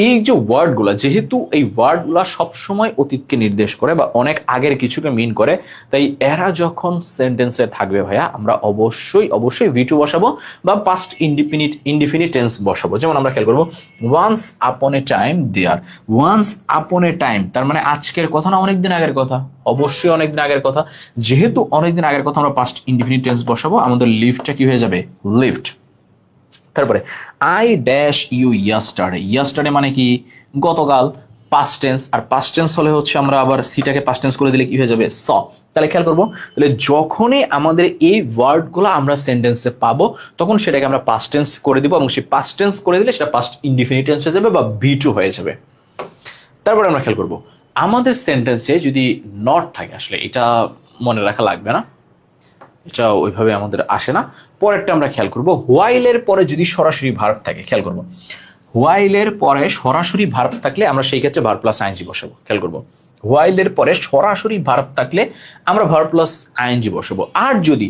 এই যে ওয়ার্ডগুলা, যেহেতু এই ওয়ার্ডগুলা সবসময় অতীতকে নির্দেশ করে বা অনেক আগের কিছুকে মিন করে, তাই এরা যখন সেন্টেন্সে থাকবে ভাইয়া, আমরা অবশ্যই V2 বসাবো বা পাস্ট ইনডিফিনিট টেন্স বসাবো। যেমন আমরা খেয়াল করবো, ওয়ান্স আপন এ টাইম দেয়ার, ওয়ান্স আপন এ টাইম তার মানে আজকের কথা না অনেকদিন আগের কথা? অবশ্যই অনেকদিন আগের কথা। যেহেতু অনেকদিন আগের কথা, আমরা পাস্ট ইনডিফিনিট টেন্স বসাবো, আমাদের লিভটা কি হয়ে যাবে? লিভড। তারপরে আই ড্যাশ ইউ ইয়াস্টারডে মানে কি? গতকাল, পাস্ট টেন্স। আর পাস্ট টেন্স হলে হচ্ছে আমরা আবার সিটাকে পাস্ট টেন্স করে দিলে কি হয়ে যাবে? স। তাহলে খেয়াল করবো, তাহলে যখনই আমাদের এই ওয়ার্ডগুলো আমরা সেন্টেন্সে পাবো তখন সেটাকে আমরা পাস্ট টেন্স করে দিব, এবং সেই পাস্ট টেন্স করে দিলে সেটা পাস্ট ইনডিফিনিট টেন্স হয়ে যাবে বা V2 হয়ে যাবে। তারপরে আমরা খেয়াল করবো, আমাদের সেন্টেন্সে যদি নট থাকে, আসলে এটা মনে রাখা লাগবে না, এটা ওইভাবে আমাদের আসে না। পরেরটা আমরা খেয়াল করবো, হোয়াইলের পরে যদি সরাসরি ভার্ব থাকে। খেয়াল করবো, হোয়াইলের পরে সরাসরি ভার্ব থাকলে আমরা সেই ক্ষেত্রে ভার্ব প্লাস আইএনজি বসাবো। খেয়াল করবো, হোয়াইলের পরে সরাসরি ভার্ব থাকলে আমরা ভার্ব প্লাস আইএনজি বসাবো। আর যদি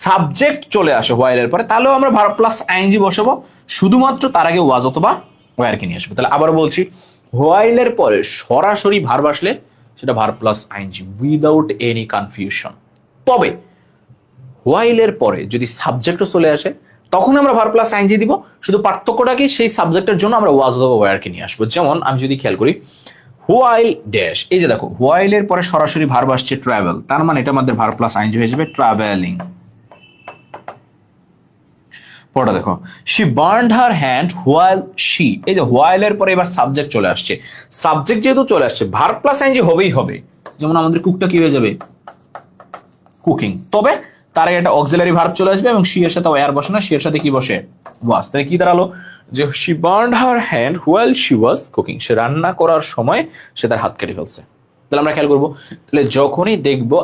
সাবজেক্ট চলে আসে হোয়াইলের পরে, তাহলেও আমরা ভার্ব প্লাস আইএনজি বসাবো, শুধুমাত্র তার আগে ওয়াজ অথবা ওয়্যারকে নিয়ে আসবো। তাহলে আবার বলছি, হোয়াইলের পরে সরাসরি ভার্ব আসলে সেটা verb plus ING without any confusion. তবে হোয়াইলের পরে যদি সাবজেক্টও চলে আসে তখন আমরা ভার্ব প্লাস আইএনজি দিব, শুধু পার্থক্যটা কি? সেই সাবজেক্টের জন্য আমরা ওয়াজ অথবা ওয়্যারকে নিয়ে আসবো। যেমন আমি যদি খেয়াল করি, হোয়াইল ড্যাশ, এই যে দেখো হোয়াইলের পরে সরাসরি ভার্ব আসছে ট্রাভেল, তার মানে এটা আমাদের ভার্ব প্লাস আইএনজি হয়ে যাবে ট্রাভেলিং। পড়া দেখো, she burned her hand while she, এই যে হোয়াইলের পরে এবার সাবজেক্ট চলে আসছে। সাবজেক্ট যেহেতু চলে আসছে, ভার্ব প্লাস আইএনজি হবেই হবে। যেমন আমাদের কুকটা কি হয়ে যাবে? কুকিং। তবে তার আগে একটা অক্সিলারি ভার্ব চলে আসবে এবং শি এর সাথে ওয়্যার বসে না, শি এর সাথে কি বসে? ওয়াজ। তাহলে কি দাঁড়ালো? যে she burned her hand while she was cooking, সে রান্না করার সময় সে তার হাত কেটে ফেলছে। তাহলে আমরা খেয়াল করবো, তাহলে যখনই দেখবো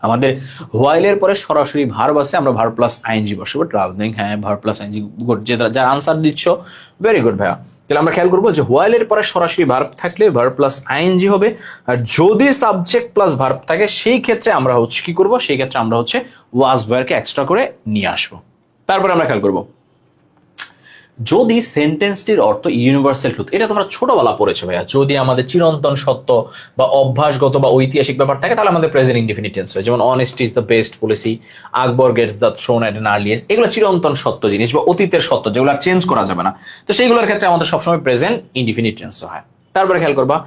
আমাদের হোয়াইলের পরে সরাসরি ভার্ব আছে, আমরা ভার্ব প্লাস আইএনজি বসাবো। ট্রাভেলিং, হ্যাঁ ভার্ব প্লাস আইএনজি, গুড। যারা আনসার দিচ্ছ ভেরি গুড ভাইয়া। তাহলে আমরা খেয়াল করবো যে হোয়াইলের পরে সরাসরি ভার্ব থাকলে ভার্ব প্লাস আইএনজি হবে, আর যদি সাবজেক্ট প্লাস ভার্ব থাকে সেই ক্ষেত্রে আমরা হচ্ছে কি করবো? সেই ক্ষেত্রে আমরা হচ্ছে ওয়াজ ওয়্যারকে এক্সট্রা করে নিয়ে আসবো। তারপরে আমরা খেয়াল করবো, যদি সেন্টেন্সটির অর্থ ইউনিভার্সাল ট্রুথ, এটা তোমরা ছোটবেলা পড়েছো ভাইয়া, যদি আমাদের চিরন্তন সত্য বা অভ্যাসগত বা ঐতিহাসিক ব্যাপার থাকে তাহলে আমাদের প্রেজেন্ট ইনডিফিনিট টেন্স হয়। যেমন honesty is the best policy, Akbar gets the throne at an early age, এগুলো চিরন্তন সত্য জিনিস বা অতীতের সত্য, যেগুলো চেঞ্জ করা যাবে না। তো সেইগুলোর ক্ষেত্রে আমাদের সবসময় প্রেজেন্ট ইনডিফিনিট টেন্স হয়। তারপরে খেয়াল করবা,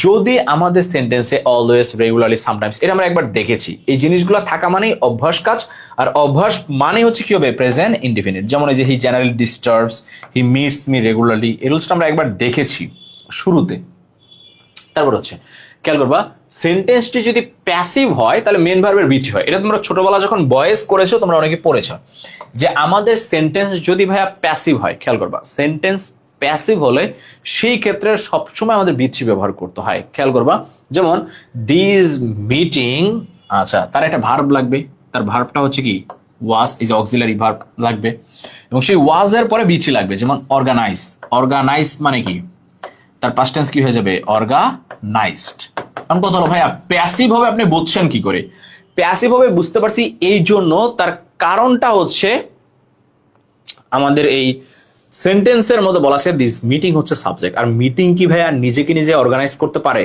যদি আমাদের সেন্টেন্সে অলওয়েজ, রেগুলারলি, সামটাইমস, এটা আমরা একবার দেখেছি, এই জিনিসগুলো থাকা মানেই অভ্যাস কাজ, আর অভ্যাস মানে হচ্ছে কি হবে? Present indefinite. যেমন এই যে হি জেনারেলি ডিস্টার্বস, হি মিটস মি রেগুলারলি, এই রুলসটা আমরা একবার দেখেছি শুরুতে। তারপর হচ্ছে খেয়াল করবা, সেন্টেন্সটি যদি প্যাসিভ হয় তাহলে মেন ভার্বের V2 হয়। এটা তোমরা ছোটবেলা যখন বয়েস করেছো তোমরা অনেকে পড়েছো যে আমাদের সেন্টেন্স যদি ভাইয়া প্যাসিভ হয়, খেয়াল করবা সেন্টেন্স প্যাসিভ হলে সেই ক্ষেত্রে সবসময় আমাদের বিচি ব্যবহার করতে হয়। খেয়াল করবা, যেমন দিস মিটিং, আচ্ছা তার একটা ভার্ব লাগবে, তার ভার্বটা হচ্ছে কি ওয়াজ, ইজ অক্সিলারি ভার্ব লাগবে, এবং সেই ওয়াজের পরে বিচি লাগবে। যেমন অর্গানাইজ, অর্গানাইজ মানে কি, তার পাস্ট টেন্স কি হয়ে যাবে অর্গানাইজড। কারণ কথা হলো ভাইয়া প্যাসিভ হবে আপনি বুঝছেন কি করে? প্যাসিভ হবে বুঝতে পারছি এই জন্য, তার কারণটা হচ্ছে আমাদের এই সেন্টেন্সের মধ্যে বলা আছে দিস মিটিং হচ্ছে সাবজেক্ট। আর মিটিং কি ভাইয়া নিজেকে নিজে অর্গানাইজ করতে পারে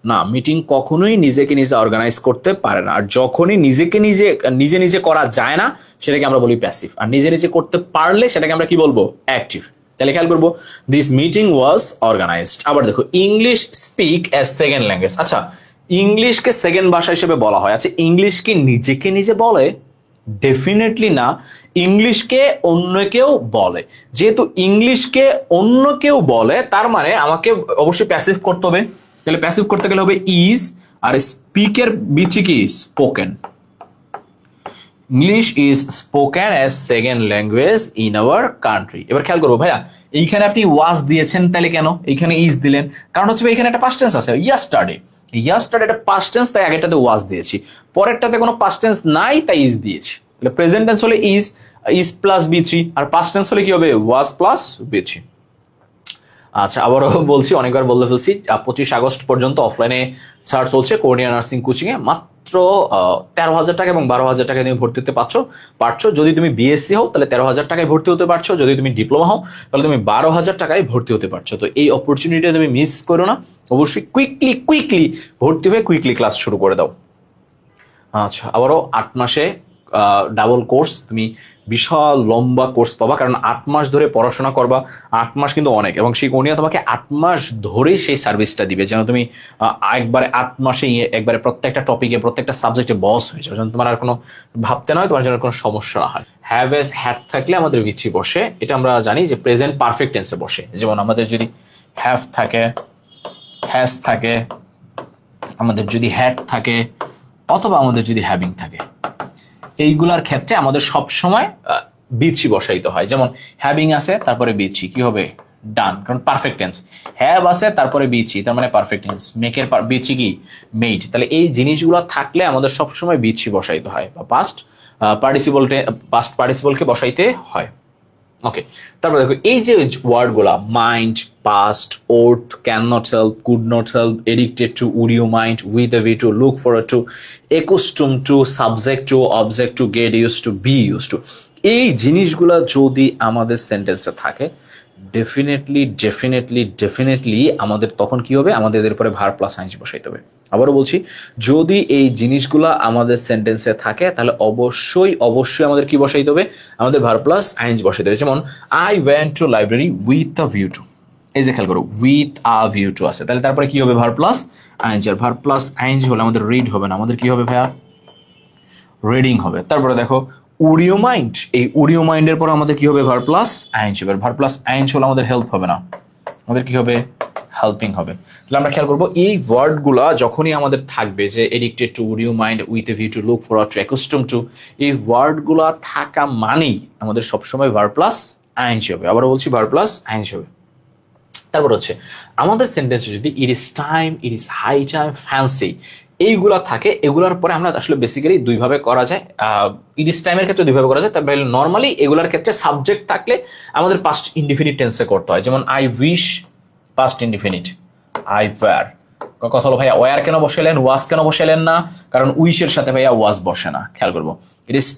না? মিটিং কখনোই নিজেকে নিজে অর্গানাইজ করতে পারে না। আর যখনই নিজেকে নিজে নিজে নিজে করা যায় না সেটাকে আমরা বলি প্যাসিভ, আর নিজে নিজে করতে পারলে সেটাকে আমরা কি বলবো অ্যাক্টিভ। তাহলে খেয়াল করবো দিস মিটিং ওয়াজ অর্গানাইজড। আবার দেখো English speak as second language. আচ্ছা ইংলিশকে সেকেন্ড ভাষা হিসেবে বলা হয়। আচ্ছা ইংলিশ কি নিজেকে নিজে বলে? ডেফিনেটলি না, ইংলিশকে অন্য কেউ বলে। যেহেতু ইংলিশকে অন্য কেউ বলে তার মানে আমাকে অবশ্যই প্যাসিভ করতে হবে। তাহলে প্যাসিভ করতে গেলে হবে ইজ, আর স্পিকের বিচি কি spoken. English is spoken as second language in our country. এবার খেয়াল করবো ভাইয়া এইখানে আপনি ওয়াজ দিয়েছেন, তাহলে কেন এইখানে ইজ দিলেন? কারণ হচ্ছে এখানে একটা পাস্ট টেন্স আছে ইয়াস্টারডে, ইয়াস্টারডে একটা পাস্ট টেন্স, তাই আগেরটাতে ওয়াজ দিয়েছি, পরেরটাতে কোনো পাস্ট টেন্স নাই তাই ইজ দিয়েছি। তাহলে প্রেজেন্ট টেন্স হলে ইজ প্লাস বি3, আর পাস্ট টেন্স হলে কি হবে ওয়াজ প্লাস বি3। আচ্ছা আবারও বলছি, অনেকবার বলে ফেলছি, 25 আগস্ট পর্যন্ত অফলাইনে সার্চ চলছে কোরিয়ান নার্সিং কোচিং এ। মাত্র 13,000 টাকা এবং 12,000 টাকায় তুমি ভর্তি হতে পারছো। যদি তুমি বিএসসি হও তাহলে 13,000 টাকায় ভর্তি হতে পারছো, যদি তুমি ডিপ্লোমা হও তাহলে তুমি 12,000 টাকায় ভর্তি হতে পারছো। তো এই অপরচুনিটি তুমি মিস করো না, অবশ্যই কুইকলি ভর্তি হয়ে কুইকলি ক্লাস শুরু করে দাও। আচ্ছা আবারও 8 মাসে ডাবল কোর্স, তুমি বিশাল লম্বা কোর্স পাবা, কারণ 8 মাস ধরে পড়াশোনা করবা। 8 মাস কিন্তু অনেক, এবং সেই কোরিয়া তোমাকে 8 মাস ধরেই সেই সার্ভিসটা দিবে, যেন তুমি একবারে 8 মাসে একবারে প্রত্যেকটা টপিকে প্রত্যেকটা সাবজেক্টে বস হয়ে যাও, যেন তোমার আর কোনো ভাবতে নয়, তোমার যেন কোনো সমস্যা না হয়। হ্যাভ এস হ্যাড থাকলে আমাদের বিচি বসে, এটা আমরা জানি যে প্রেজেন্ট পারফেক্ট টেন্সে বসে। যেমন আমাদের যদি হ্যাভ থাকে, হ্যাজ থাকে, আমাদের যদি হ্যাড থাকে, অথবা আমাদের যদি হ্যাভিং থাকে, এইগুলার ক্ষেত্রে আমাদের সব সময় বিচি বসাইতে হয়। যেমন হ্যাভিং আছে তারপরে বিচি কি হবে ডান, কারণ পারফেক্ট টেন্স। হ্যাভ আছে তারপরে বিচি, তার মানে পারফেক্ট টেন্স। মেকের বিচি কি মেড। তাহলে এই জিনিসগুলো থাকলে আমাদের সব সময় বিচি বসাইতে হয়, বা পাস্ট পার্টিসিপলকে বসাইতে হয়। ওকে, তারপর দেখো এই যে ওয়ার্ডগুলা mind, past, ought, cannot help, could not help, addicted to, would you mind, with a view to, look forward to, accustomed to, subject to, object to, get used to, be used to, এই জিনিসগুলা যদি আমাদের সেন্টেন্সে থাকে definitely আমাদের তখন কি হবে, আমাদের এর পরে ভার্ব প্লাস আইএনজি বসাইতে হবে। আবারও বলছি, যদি এই জিনিসগুলা আমাদের সেন্টেন্সে থাকে তাহলে অবশ্যই আমাদের কি বসাইতে হবে, আমাদের ভার্ব প্লাস আইএনজি বসাইতে হবে। যেমন I went to library with a view to, এই যে খেয়াল করো উইথ আ ভিউ টু আছে, তাহলে তারপরে কি হবে ভার্ব প্লাস আইএনজি। আর ভার্ব প্লাস আইএনজি হলে আমাদের রিড হবে না, আমাদের কি হবে ভাইয়া রিডিং হবে। তারপরে দেখো উডিও মাইন্ড, এই উডিও মাইন্ডের পর আমাদের কি হবে ভার্ব প্লাস আইএনজি হবে। ভার্ব প্লাস আইএনজি হলে আমাদের হেল্প হবে না, আমাদের কি হবে হেল্পিং হবে। তাহলে আমরা খেয়াল করবো এই ওয়ার্ডগুলা যখনই আমাদের থাকবে, যে addicted to, would you mind, with a view to, look forward to, accustom to, এই ওয়ার্ডগুলা থাকা মানেই আমাদের সবসময় ভার্ব প্লাস আইএনজি হবে। আবারও বলছি ভার্ব প্লাস আইএনজি হবে। তারপর হচ্ছে আমাদের সেন্টেন্সে যদি it is time, it is high time, fancy এইগুলা থাকে, এগুলার পরে আমরা আসলে বেসিক্যালি দুইভাবে করা যায়। ইট ইজ টাইমের ক্ষেত্রে দুইভাবে করা যায়, তবে নর্মালি এগুলার ক্ষেত্রে সাবজেক্ট থাকলে আমাদের পাস্ট ইনডিফিনিট টেন্সে করতে হয়। যেমন I wish, past indefinite, I were. কথা হলো ভাইয়া ওয়্যার কেন বসাইলেন, ওয়াজ কেন বসাইলেন না? কারণ উইশের সাথে ভাইয়া ওয়াজ বসে না। খেয়াল করবো ইট ইজ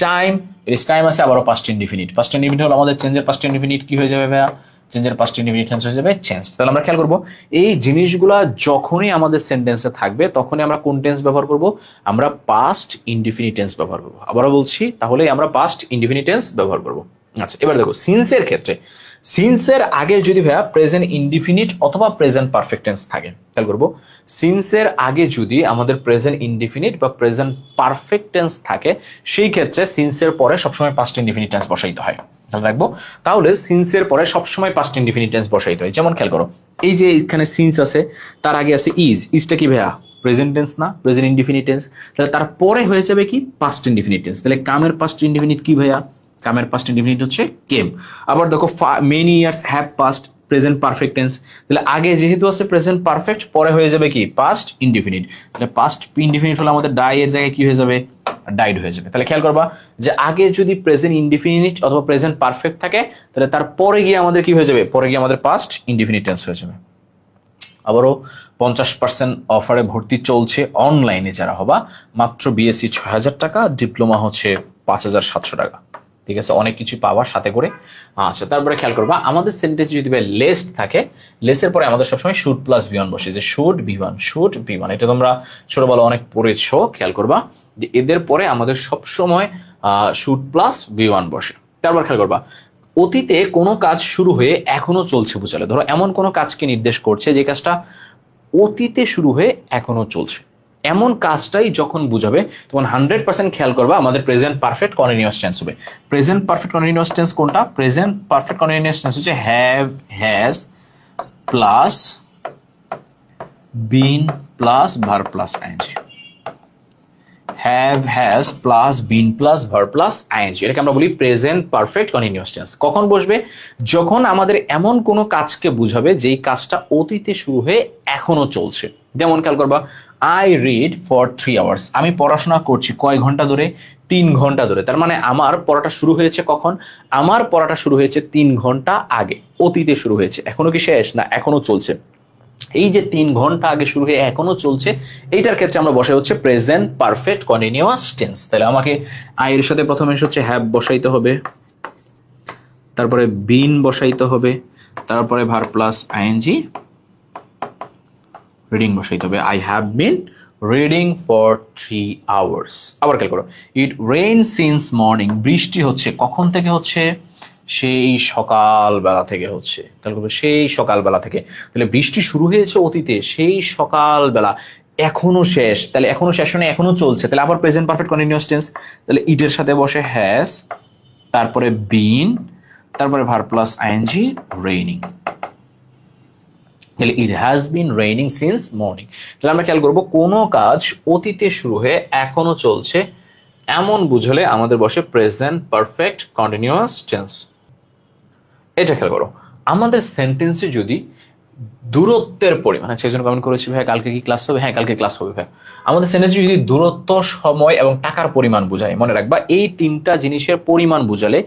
টাইম আছে, আবারও পাস্ট ইনডিফিনিট। পাস্ট ইনডিফিনিট হলো আমাদের চেঞ্জের পাস্ট ইনডিফিনিট কি হয়ে যাবে ভাইয়া, চেঞ্জের পাস্ট ইনডিফিনিট টেন্স হয়ে যাবে চেঞ্জ। তাহলে আমরা খেয়াল করবো এই জিনিসগুলা যখনই আমাদের সেন্টেন্সে থাকবে তখনই আমরা কোন টেন্স ব্যবহার করব, আমরা পাস্ট ইনডিফিনিট টেন্স ব্যবহার করব। আবারও বলছি, তাহলে আমরা পাস্ট ইনডিফিনিট টেন্স ব্যবহার করব। আচ্ছা এবার দেখো সিন্সের ক্ষেত্রে, সিন্সের আগে যদি ভাইয়া প্রেজেন্ট ইনডিফিনিট অথবা প্রেজেন্ট পারফেক্ট টেন্স থাকে, খেয়াল করবো সিন্সের আগে যদি আমাদের প্রেজেন্ট ইনডিফিনিট বা প্রেজেন্ট পারফেক্ট টেন্স থাকে, সেই ক্ষেত্রে সিন্সের পরে সবসময় পাস্ট ইনডিফিনিট টেন্স বসাইতে হয়। তাহলে রাখবো, তাহলে সিন্সের পরে সবসময় পাস্ট ইনডিফিনিট টেন্স বসাইতে হয়। যেমন খেয়াল করো এই যে এখানে সিন্স আছে, তার আগে আছে ইজটা কি ভাইয়া প্রেজেন্ট টেন্স না, প্রেজেন্ট ইনডিফিনিট টেন্স। তাহলে তারপরে হয়ে যাবে কি পাস্ট ইনডিফিনিট টেন্স। তাহলে কামের পাস্ট ইনডিফিনিট কি ভাইয়া, কামের পাস্ট ইনডিফিনিট হচ্ছে কেম। আবার দেখো many years have passed, present perfect tense. তাহলে আগে যেহেতু আছে প্রেজেন্ট পারফেক্ট, পরে হয়ে যাবে কি পাস্ট ইনডিফিনিট। তাহলে পাস্ট ইনডিফিনিট হলে আমাদের ডাই এর জায়গায় কি হয়ে যাবে, ডাইড হয়ে যাবে। তাহলে খেয়াল করবা যে আগে যদি প্রেজেন্ট ইনডিফিনিট অথবা প্রেজেন্ট পারফেক্ট থাকে, তাহলে তার পরে গিয়ে আমাদের কি হয়ে যাবে, পরে গিয়ে আমাদের পাস্ট ইনডিফিনিট টেন্স হয়ে যাবে। আবারও 50% অফারে ভর্তি চলছে অনলাইনে যারা হবা, মাত্র বিএসসি 6000 টাকা, ডিপ্লোমা হচ্ছে 5700 টাকা। ঠিক আছে, অনেক কিছু পাওয়ার সাথে করে। আচ্ছা, তারপরে খেয়াল করবা আমাদের সেন্টেন্স যদি লেস থাকে, লেসের পরে আমাদের সবসময় শুড প্লাস V1 বসে, যে শুড V1, শুড V1। এটা তোমরা ছোটবেলা অনেক পড়েছো, খেয়াল করবা যে এদের পরে আমাদের সবসময় শুড প্লাস V1 বসে। তারপর খেয়াল করবা অতীতে কোনো কাজ শুরু হয়ে এখনো চলছে বুঝালে, ধরো এমন কোনো কাজকে নির্দেশ করছে যে কাজটা অতীতে শুরু হয়ে এখনো চলছে, এমন কাজটাই যখন বুঝাবে তখন 100% খেয়াল করবা আমাদের প্রেজেন্ট পারফেক্ট কন্টিনিউয়াস টেন্স হবে। প্রেজেন্ট পারফেক্ট কন্টিনিউয়াস টেন্স কোনটা? প্রেজেন্ট পারফেক্ট কন্টিনিউয়াস টেন্স হচ্ছে have, has plus been plus verb plus ING. Have, has plus been plus verb plus ING, এটাকে আমরা বলি প্রেজেন্ট পারফেক্ট কন্টিনিউয়াস টেন্স। কখন বসবে? যখন আমাদের এমন কোনো কাজকে বুঝাবে যেই কাজটা অতীতে শুরু হয়ে এখনো চলছে। যেমন খেয়াল করবা আই রিড ফর 3 আওয়ার্স, আমি পড়াশোনা করছি কয় ঘন্টা ধরে? 3 ঘন্টা ধরে। তার মানে আমার পড়াটা শুরু হয়েছে কখন? আমার পড়াটা শুরু হয়েছে 3 ঘন্টা আগে, অতীতে শুরু হয়েছে। এখনো কি শেষ? না, এখনো চলছে। এই যে 3 ঘন্টা আগে শুরু হয়ে এখনো চলছে, এইটার ক্ষেত্রে আমরা বসাই হচ্ছে প্রেজেন্ট পারফেক্ট কন্টিনিউয়াস টেন্স। তাহলে আমাকে আই এর সাথে প্রথমে হচ্ছে হ্যাভ বসাইতে হবে, তারপরে বিন বসাইতে হবে, তারপরে ভার্ব প্লাস আইএনজি, রিডিং বসাইতে হবে। I have been reading for 3 hours. আবার খেয়াল করো ইট রেইন সিন্স মর্নিং, বৃষ্টি হচ্ছে কখন থেকে হচ্ছে? সেই সকালবেলা থেকে হচ্ছে। খেয়াল করবে সেই সকালবেলা থেকে। তাহলে বৃষ্টি শুরু হয়েছে অতীতে, সেই সকালবেলা, এখনো শেষ। তাহলে এখনো শেষ মানে এখনো চলছে। তাহলে আবার প্রেজেন্ট পারফেক্ট কন্টিনিউয়াস টেন্স। তাহলে ইটের সাথে বসে হ্যাজ, তারপরে বিন, তারপরে ভার্ব প্লাস আইএনজি, রেইনিং। তাহলে it has been raining since morning. তাহলে আমরা খেয়াল করবো কোনো কাজ অতীতে শুরু হয়ে এখনো চলছে এমন বুঝলে আমাদের বসে প্রেজেন্ট পারফেক্ট কন্টিনিউয়াস টেন্স। এটা খেয়াল করো আমাদের সেন্টেন্সে যদি দূরত্বের পরিমাণ, সেজন্য কমেন্ট করেছি ভাই কালকে কি ক্লাস হবে? হ্যাঁ, কালকে ক্লাস হবে ভাই। আমাদের সেন্টেন্সে যদি দূরত্ব, সময় এবং টাকার পরিমাণ বোঝায়, মনে রাখবা এই 3টা জিনিসের পরিমাণ বুঝালে,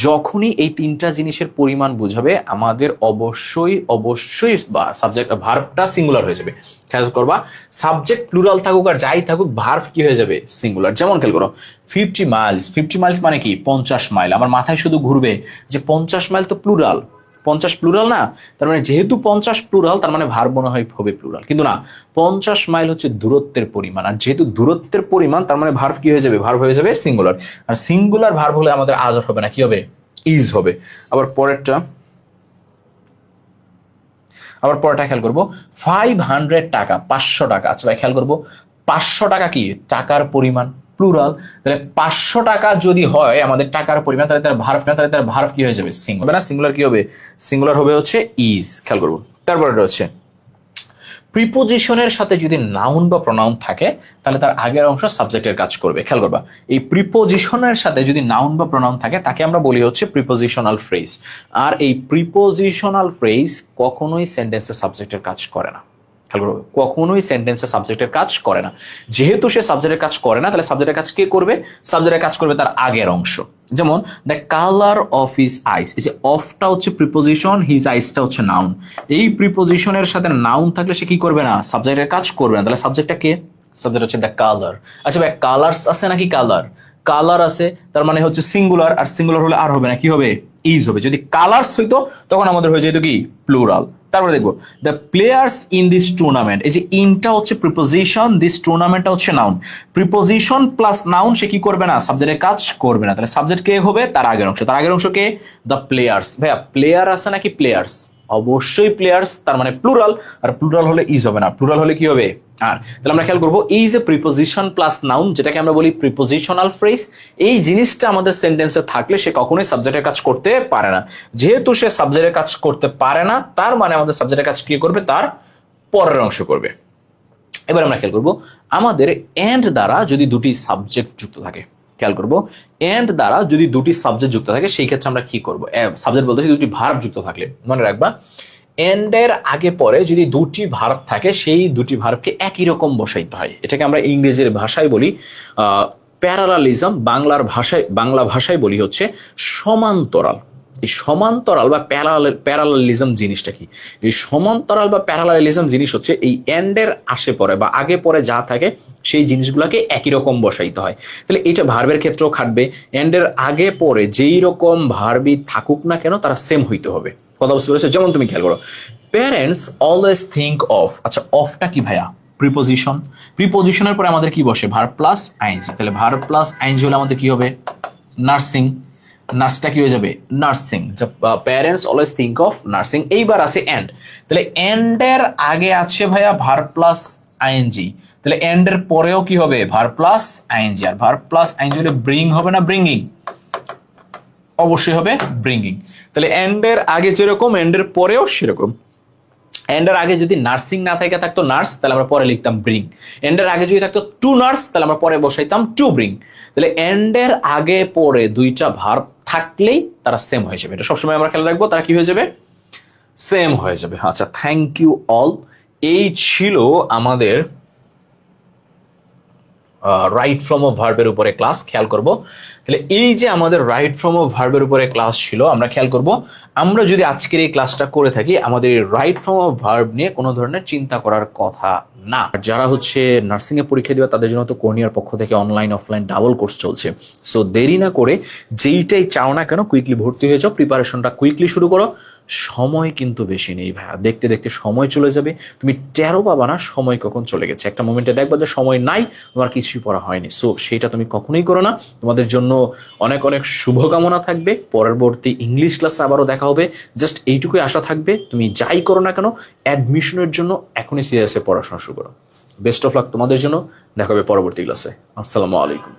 যখনই এই 3টা জিনিসের পরিমাণ বুঝাবে আমাদের অবশ্যই বা সাবজেক্ট ভার্বটা সিঙ্গুলার হয়ে যাবে। খেয়াল করবা সাবজেক্ট প্লুরাল থাকুক আর যাই থাকুক, ভার্ব কি হয়ে যাবে? সিঙ্গুলার। যেমন খেয়াল করো 50 মাইলস, 50 মাইলস মানে কি? 50 মাইল। আমার মাথায় শুধু ঘুরবে যে 50 মাইল তো প্লুরাল, 50 প্লুরাল না, তার মানে যেহেতু 50 প্লুরাল তার মানে ভার্ব মনে হয় হবে প্লুরাল, কিন্তু না, 50 মাইল হচ্ছে দূরত্বের পরিমাণ, আর যেহেতু দূরত্বের পরিমাণ তার মানে ভার্ব কি হয়ে যাবে? ভার্ব হয়ে যাবে সিঙ্গুলার। আর সিঙ্গুলার ভার্ব হলে আমাদের আজ হবে না, কি হবে? ইজ হবে। আবার পরেরটা খেয়াল করবো 500 টাকা, 500 টাকা। আচ্ছা ভাই খেয়াল করবো 500 টাকা কি? টাকার পরিমাণ, প্লুরাল। তাহলে 500 টাকা যদি হয় আমাদের টাকার পরিমাণ, তাহলে তার ভার্ব না, তাহলে তার ভার্ব কি হয়ে যাবে? সিঙ্গুলার। না, সিঙ্গুলার কি হবে? সিঙ্গুলার হবে হচ্ছে ইজ। খেয়াল করবো তারপরে হচ্ছে প্রিপোজিশনের সাথে যদি নাউন বা প্রনাউন থাকে তাহলে তার আগের অংশ সাবজেক্টের কাজ করবে। খেয়াল করবা এই প্রিপোজিশনের সাথে যদি নাউন বা প্রনাউন থাকে তাকে আমরা বলি হচ্ছে প্রিপোজিশনাল ফ্রেজ। আর এই প্রিপোজিশনাল ফ্রেজ কখনোই সেন্টেন্সের সাবজেক্টের কাজ করে না। খেয়াল করো কখনোই সেন্টেন্সের সাবজেক্টের কাজ করে না। যেহেতু সে সাবজেক্টের কাজ করে না, তাহলে সাবজেক্টের কাজ কে করবে? সাবজেক্টের কাজ করবে তার আগের অংশ। যেমন the colour of his eyes, এই যে অফটা হচ্ছে প্রিপোজিশন, হিজ আইসটা হচ্ছে নাউন। এই প্রিপোজিশনের সাথে নাউন থাকলে সে কি করবে না? সাবজেক্টের কাজ করবে না। তাহলে সাবজেক্টটা কে? সাবজেক্ট হচ্ছে দ্য কালার। আচ্ছা ভাই কালার্স আছে নাকি? কালার আছে, তার মানে হচ্ছে সিঙ্গুলার, আর সিঙ্গুলার হলে আর হবে না, কি হবে? ইজ হবে। যদি কালার্স হইতো তখন আমাদের হয়ে যেত কি? প্লুরাল। তারপরে দেখবো the players in this tournament, এই যে ইনটা হচ্ছে প্রিপোজিশন, দিস টুর্নামেন্টটা হচ্ছে নাউন। প্রিপোজিশন প্লাস নাউন সে কি করবে না? সাবজেক্টের কাজ করবে না। তাহলে সাবজেক্ট কে হবে? তার আগের অংশ। তার আগের অংশ কে? The players. ভাইয়া প্লেয়ার আছে নাকি? প্লেয়ার্স, অবশ্যই প্লেয়ার্স, তার মানে প্লুরাল, আর প্লুরাল হলে ইজ হবে না, প্লুরাল হলে কি হবে? আর। তাহলে আমরা খেয়াল করবো এই যে প্রিপোজিশন প্লাস নাউন, যেটাকে আমরা বলি প্রিপোজিশনাল ফ্রেজ, এই জিনিসটা আমাদের সেন্টেন্সে থাকলে সে কখনোই সাবজেক্টের কাজ করতে পারে না। যেহেতু সে সাবজেক্টের কাজ করতে পারে না, তার মানে আমাদের সাবজেক্টের কাজ কি করবে? তার পরের অংশ করবে। এবার আমরা খেয়াল করবো আমাদের এন্ড দ্বারা যদি দুটি সাবজেক্ট যুক্ত থাকে, খেয়াল করবো এন্ড দ্বারা যদি দুটি সাবজেক্ট যুক্ত থাকে সেই ক্ষেত্রে আমরা কি করবো, সাবজেক্ট বলতেছি দুটি ভার্ব যুক্ত থাকলে মনে রাখবা এন্ড এর আগে পরে যদি দুটি ভার্ব থাকে সেই দুটি ভার্বকে একই রকম বসাইতে হয়। এটাকে আমরা ইংরেজির ভাষায় বলি প্যারালালিজম, বাংলা ভাষায় বলি হচ্ছে সমান্তরাল। এই সমান্তরাল বা প্যারালালিজম জিনিসটা কি? এই সমান্তরাল বা প্যারালালিজম জিনিস হচ্ছে এই এন্ডের আশে পরে বা আগে পরে যা থাকে সেই জিনিসগুলোকে একই রকম বসাইতে হয়। তাহলে এটা ভার্বের ক্ষেত্রেও খাটবে, এন্ডের আগে পরে যেই রকম ভার্বই থাকুক না কেন তারা সেম হইতে হবে। কথা বুঝতে পেরেছো? যেমন তুমি খেয়াল করো, প্যারেন্টস অলওয়েজ থিঙ্ক অফ। আচ্ছা অফটা কি ভাইয়া? প্রিপোজিশন। প্রিপোজিশনের পরে আমাদের কি বসে? Verb plus ING. তাহলে ভার্ব প্লাস আইএনজি হলে আমাদের কি হবে? নার্সিং। নার্সটা কি হয়ে যাবে? Nursing. Parents always think of nursing. এইবার আছে এন্ড। তাহলে এন্ড এর আগে আছে ভাইয়া ভার্ব প্লাস আইএনজি, তাহলে এন্ড এর পরেও কি হবে? Verb plus ING. আর ভার্ব প্লাস আইএনজি হলে ব্রিং হবে না ব্রিঙ্গিং? অবশ্যই হবে ব্রিঙ্গিং। তাহলে এন্ড এর আগে যেরকম এন্ড এর পরেও সেরকম। এন্ডের আগে যদি নার্সিং না থেকে থাকতো নার্স, তাহলে আমরা পরে লিখতাম ব্রিং। এন্ডের আগে যদি থাকতো টু নার্স, তাহলে আমরা পরে বসাইতাম টু ব্রিং। তাহলে এন্ডের আগে পরে দুইটা ভার্ব থাকলেই তারা সেম হয়ে যাবে। এটা সবসময় আমরা খেয়াল রাখবো, তারা কি হয়ে যাবে? সেম হয়ে যাবে। আচ্ছা থ্যাংক ইউ অল। এই ছিল আমাদের রাইট ফ্রম অফ ভার্বের উপরে ক্লাস। খেয়াল করব তাহলে এই যে আমাদের রাইট ফ্রম অফ ভার্বের উপরে ক্লাস ছিল, আমরা খেয়াল করব আমরা যদি আজকের এই ক্লাসটা করে থাকি আমাদের এই রাইট ফ্রম অফ ভার্ব নিয়ে কোনো ধরনের চিন্তা করার কথা না। যারা হচ্ছে নার্সিং এ পরীক্ষা দিবে তাদের জন্য তো কর্নিয়ার পক্ষ থেকে অনলাইন অফলাইন ডাবল কোর্স চলছে। সো দেরি না করে যেইটাই চাও না কেন কুইকলি ভর্তি হয়ে যাও, প্রিপারেশনটা কুইকলি শুরু করো। সময় কিন্তু বেশি নেই ভাইয়া, দেখতে দেখতে সময় চলে যাবে, তুমি টেরও পাবা না সময় কখন চলে গেছে। একটা মোমেন্টে দেখবা যে সময় নাই, তোমার কিছুই পড়া হয়নি। সো সেটা তুমি কখনোই করো না। তোমাদের জন্য অনেক অনেক শুভকামনা থাকবে। পরবর্তী ইংলিশ ক্লাসে আবারও দেখা হবে। জাস্ট এইটুকুই আশা থাকবে, তুমি যাই করো না কেন অ্যাডমিশনের জন্য এখনই সিরিয়াসে পড়াশোনা শুরু করো। বেস্ট অফ লাক তোমাদের জন্য, দেখা হবে পরবর্তী ক্লাসে। আসসালামু আলাইকুম।